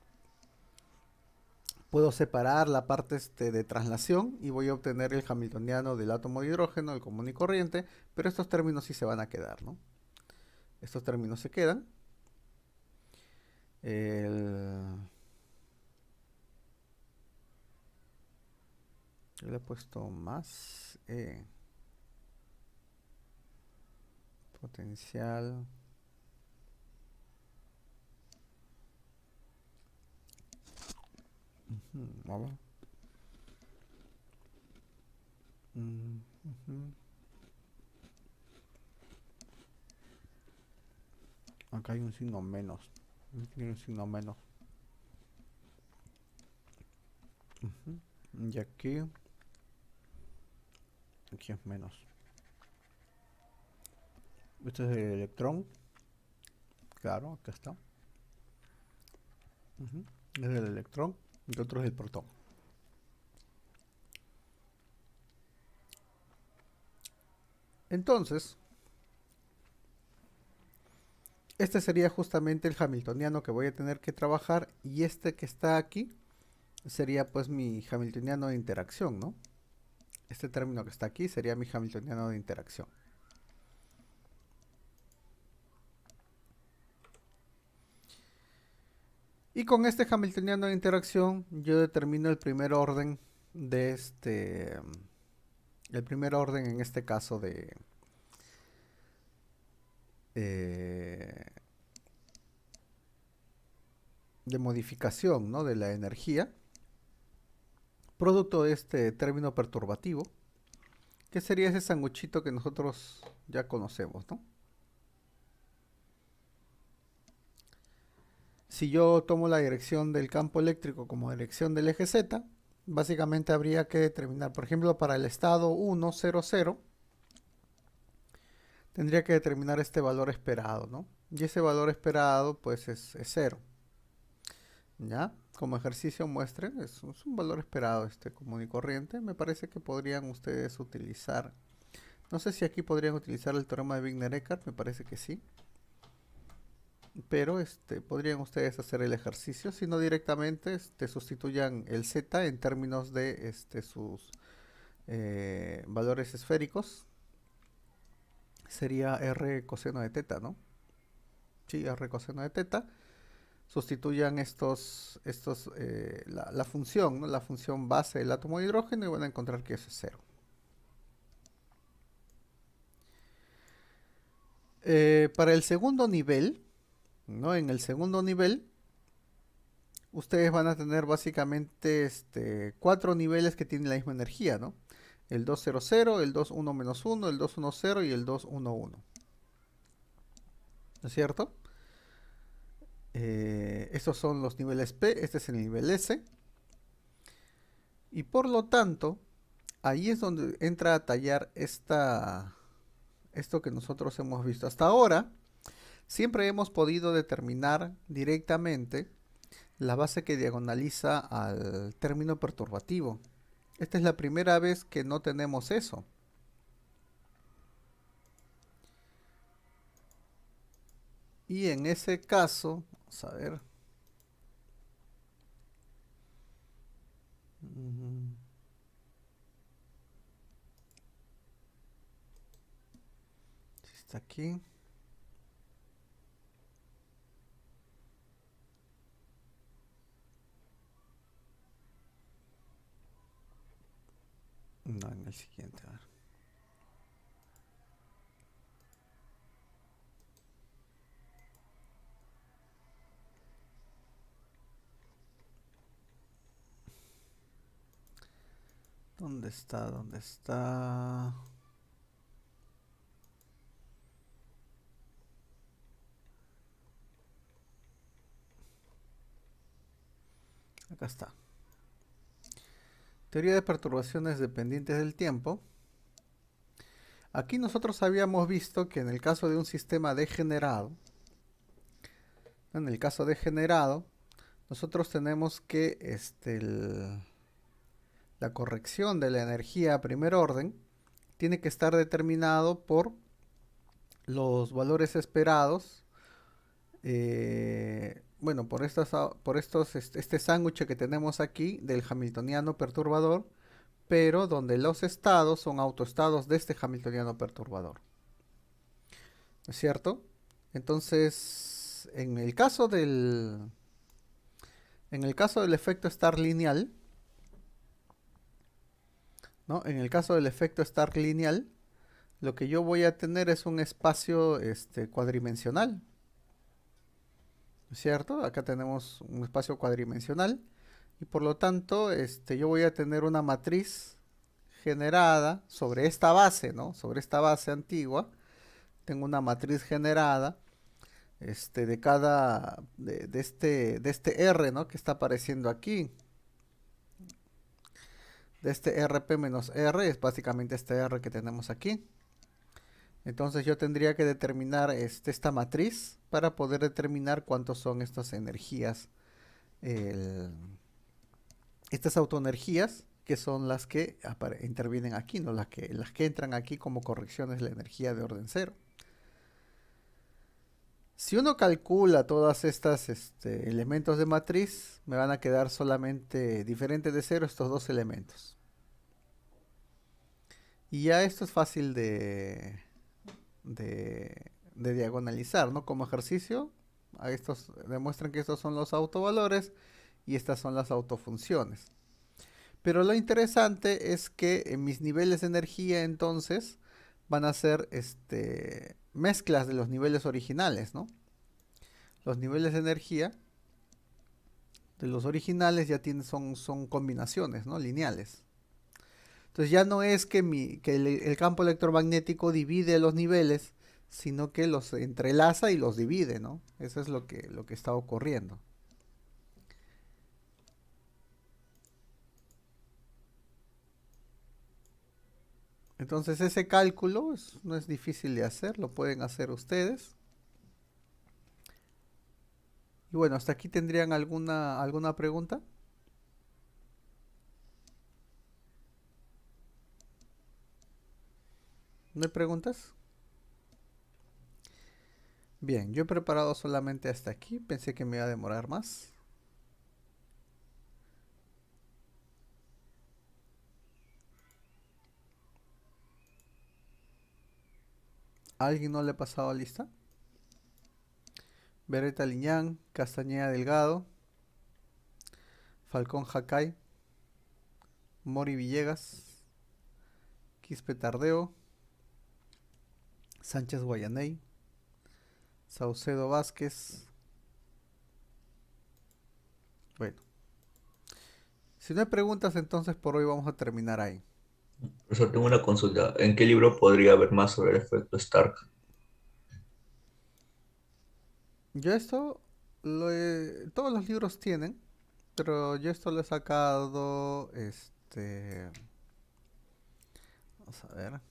Puedo separar la parte de traslación y voy a obtener el hamiltoniano del átomo de hidrógeno, el común y corriente, pero estos términos sí se van a quedar, ¿no? Estos términos se quedan. Yo le he puesto más potencial. Vamos. Acá hay un signo menos. Aquí hay un signo menos. Y aquí es menos. Este es el electrón. Claro, acá está. Es el electrón y el otro es el protón. Entonces, este sería justamente el hamiltoniano que voy a tener que trabajar, y este que está aquí sería pues mi hamiltoniano de interacción, ¿no? Este término que está aquí sería mi hamiltoniano de interacción. Y con este hamiltoniano de interacción yo determino el primer orden de el primer orden en este caso de modificación, ¿no?, de la energía, producto de este término perturbativo, que sería ese sanguchito que nosotros ya conocemos, ¿no? Si yo tomo la dirección del campo eléctrico como dirección del eje Z, básicamente habría que determinar, por ejemplo, para el estado 1, 0, 0, tendría que determinar este valor esperado, ¿no? Y ese valor esperado, pues, es 0. ¿Ya? Como ejercicio muestren, es un valor esperado común y corriente. Me parece que podrían ustedes utilizar, no sé si aquí podrían utilizar el teorema de Wigner-Eckart, me parece que sí. Pero podrían ustedes hacer el ejercicio, si no directamente sustituyan el z en términos de sus valores esféricos. Sería r coseno de teta, ¿no? Sí, r coseno de teta. Sustituyan la función, ¿no?, la función base del átomo de hidrógeno, y van a encontrar que eso es 0. Para el segundo nivel, ¿no?, en el segundo nivel ustedes van a tener básicamente 4 niveles que tienen la misma energía, ¿no? El 200, el 21-1, el 210 y el 211. ¿No es cierto? Estos son los niveles P, este es el nivel S. Y por lo tanto, ahí es donde entra a tallar esto que nosotros hemos visto hasta ahora. Siempre hemos podido determinar directamente la base que diagonaliza al término perturbativo. Esta es la primera vez que no tenemos eso. Y en ese caso, vamos a ver. Está aquí. No, en el siguiente, a ver. ¿Dónde está? ¿Dónde está? Acá está. Teoría de perturbaciones dependientes del tiempo. Aquí nosotros habíamos visto que en el caso de un sistema degenerado, nosotros tenemos que la corrección de la energía a primer orden tiene que estar determinado por los valores esperados bueno, por estos, este sándwich que tenemos aquí del hamiltoniano perturbador, pero donde los estados son autoestados de este hamiltoniano perturbador. ¿No es cierto? Entonces, en el caso del efecto Stark lineal, ¿no? En el caso del efecto Stark lineal, lo que yo voy a tener es un espacio cuadridimensional, ¿no es cierto? Acá tenemos un espacio cuadridimensional y por lo tanto, yo voy a tener una matriz generada sobre esta base, ¿no? Sobre esta base antigua, tengo una matriz generada de este R, ¿no? Que está apareciendo aquí. De este RP menos R es básicamente este R que tenemos aquí. Entonces yo tendría que determinar esta matriz para poder determinar cuántos son estas energías, el- estas autoenergías que son las que intervienen aquí, ¿no? Las que entran aquí como correcciones de la energía de orden cero. Si uno calcula todas estas elementos de matriz, me van a quedar solamente diferentes de cero estos dos elementos. Y ya esto es fácil de diagonalizar, ¿no? Como ejercicio, a estos demuestran que estos son los autovalores y estas son las autofunciones. Pero lo interesante es que en mis niveles de energía entonces van a ser mezclas de los niveles originales, ¿no? Los niveles de energía de los originales ya son combinaciones, ¿no? Lineales. Entonces ya no es que, que el campo electromagnético divide los niveles, sino que los entrelaza y los divide, ¿no? Eso es lo que está ocurriendo. Entonces ese cálculo no es difícil de hacer, lo pueden hacer ustedes. Y bueno, hasta aquí tendrían alguna pregunta. ¿No hay preguntas? Bien, yo he preparado solamente hasta aquí, pensé que me iba a demorar más. ¿A alguien no le ha pasado lista? Beretta Liñán, Castañeda Delgado, Falcón Jacay, Mori Villegas, Quispe Tardeo, Sánchez Guayaney, Saucedo Vázquez. Bueno, si no hay preguntas, entonces por hoy vamos a terminar ahí. Profesor, tengo una consulta. ¿En qué libro podría haber más sobre el efecto Stark? Yo todos los libros tienen, pero yo esto lo he sacado, vamos a ver,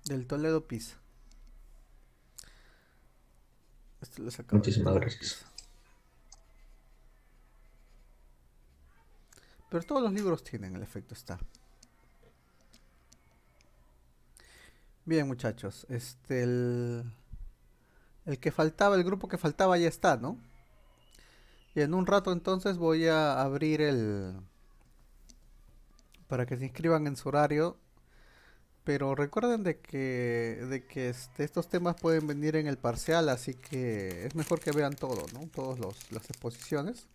del Toledo Pisa. Esto lo he sacado del Muchísimas Toledo gracias. Pisa. Pero todos los libros tienen el efecto Stark. Bien, muchachos, el que faltaba, el grupo que faltaba ya está, ¿no? Y en un rato entonces voy a abrir para que se inscriban en su horario. Pero recuerden de que estos temas pueden venir en el parcial, así que es mejor que vean todo, ¿no? Las exposiciones.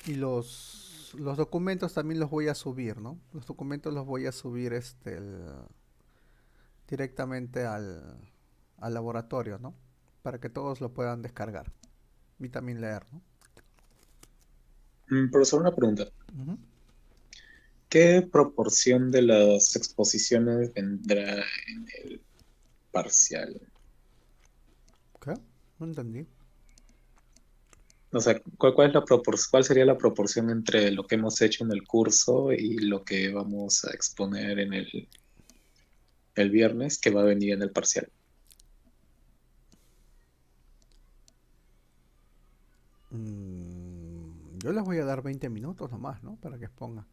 Y los documentos también los voy a subir, ¿no? Los documentos los voy a subir directamente al laboratorio, ¿no? Para que todos lo puedan descargar y también leer, ¿no? Profesor, una pregunta. Ujú. ¿Qué proporción de las exposiciones vendrá en el parcial? ¿Qué? No entendí. O sea, ¿cuál es cuál sería la proporción entre lo que hemos hecho en el curso y lo que vamos a exponer en el viernes que va a venir en el parcial? Yo les voy a dar 20 minutos nomás, ¿no? Para que expongan.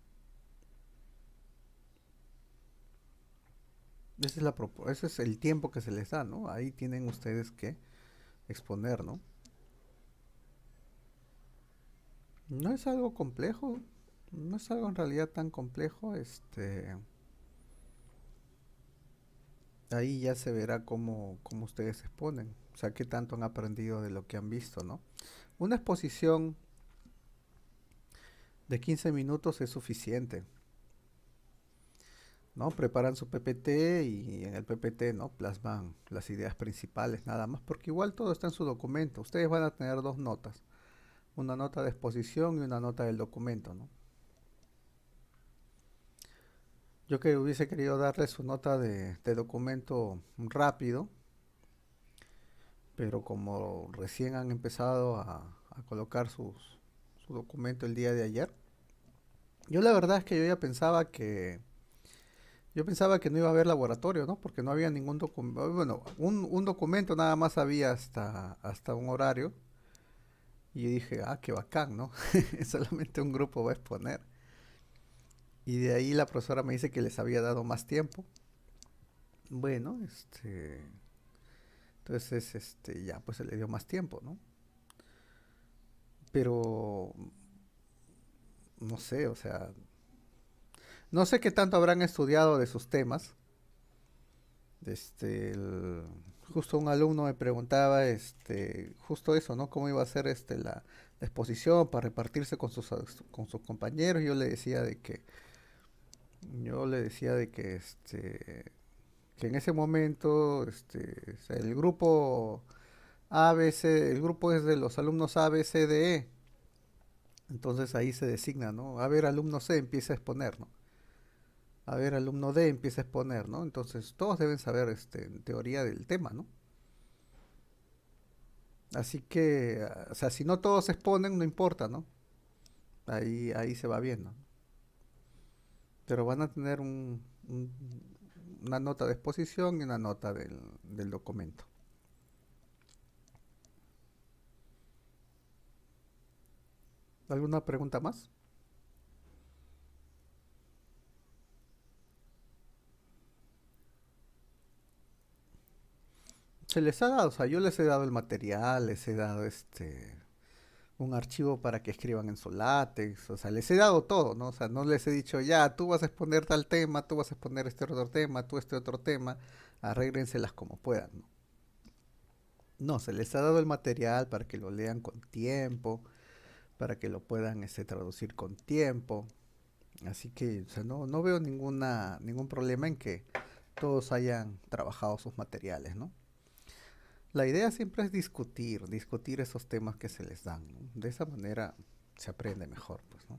Ese es el tiempo que se les da, ¿no? Ahí tienen ustedes que exponer, ¿no? No es algo complejo, no es algo en realidad tan complejo, ahí ya se verá cómo ustedes exponen, o sea, qué tanto han aprendido de lo que han visto, ¿no? Una exposición de 15 minutos es suficiente, ¿no? Preparan su PPT y en el PPT, ¿no? Plasman las ideas principales, nada más, porque igual todo está en su documento. Ustedes van a tener dos notas, una nota de exposición y una nota del documento, ¿no? Yo que hubiese querido darles su nota de documento rápido, pero como recién han empezado a colocar su documento el día de ayer, yo la verdad es que yo pensaba que no iba a haber laboratorio, ¿no? Porque no había ningún documento, bueno, un documento nada más había hasta un horario. Y yo dije, ah, qué bacán, ¿no? Solamente un grupo va a exponer. Y de ahí la profesora me dice que les había dado más tiempo. Bueno, entonces, ya pues se le dio más tiempo, ¿no? Pero, no sé, o sea, no sé qué tanto habrán estudiado de sus temas. Este, el- Justo un alumno me preguntaba, justo eso, ¿no? Cómo iba a ser, la exposición para repartirse con sus compañeros. Yo le decía de que en ese momento, o sea, el grupo el grupo es de los alumnos A, B, C, D, E. Entonces ahí se designa, ¿no? A ver, alumno C empieza a exponer, ¿no? A ver, alumno D empieza a exponer, ¿no? Entonces todos deben saber, en teoría del tema, ¿no? Así que, o sea, si no todos exponen, no importa, ¿no? Ahí se va viendo. Pero van a tener una nota de exposición y una nota del documento. ¿Alguna pregunta más? Se les ha dado, o sea, yo les he dado el material, les he dado un archivo para que escriban en su látex, o sea, les he dado todo, ¿no? O sea, no les he dicho, ya, tú vas a exponer tal tema, tú vas a exponer este otro tema, tú este otro tema, arréglenselas como puedan, ¿no? No, se les ha dado el material para que lo lean con tiempo, para que lo puedan traducir con tiempo. Así que, o sea, no veo ningún problema en que todos hayan trabajado sus materiales, ¿no? La idea siempre es discutir esos temas que se les dan, ¿no? De esa manera se aprende mejor, pues, ¿no?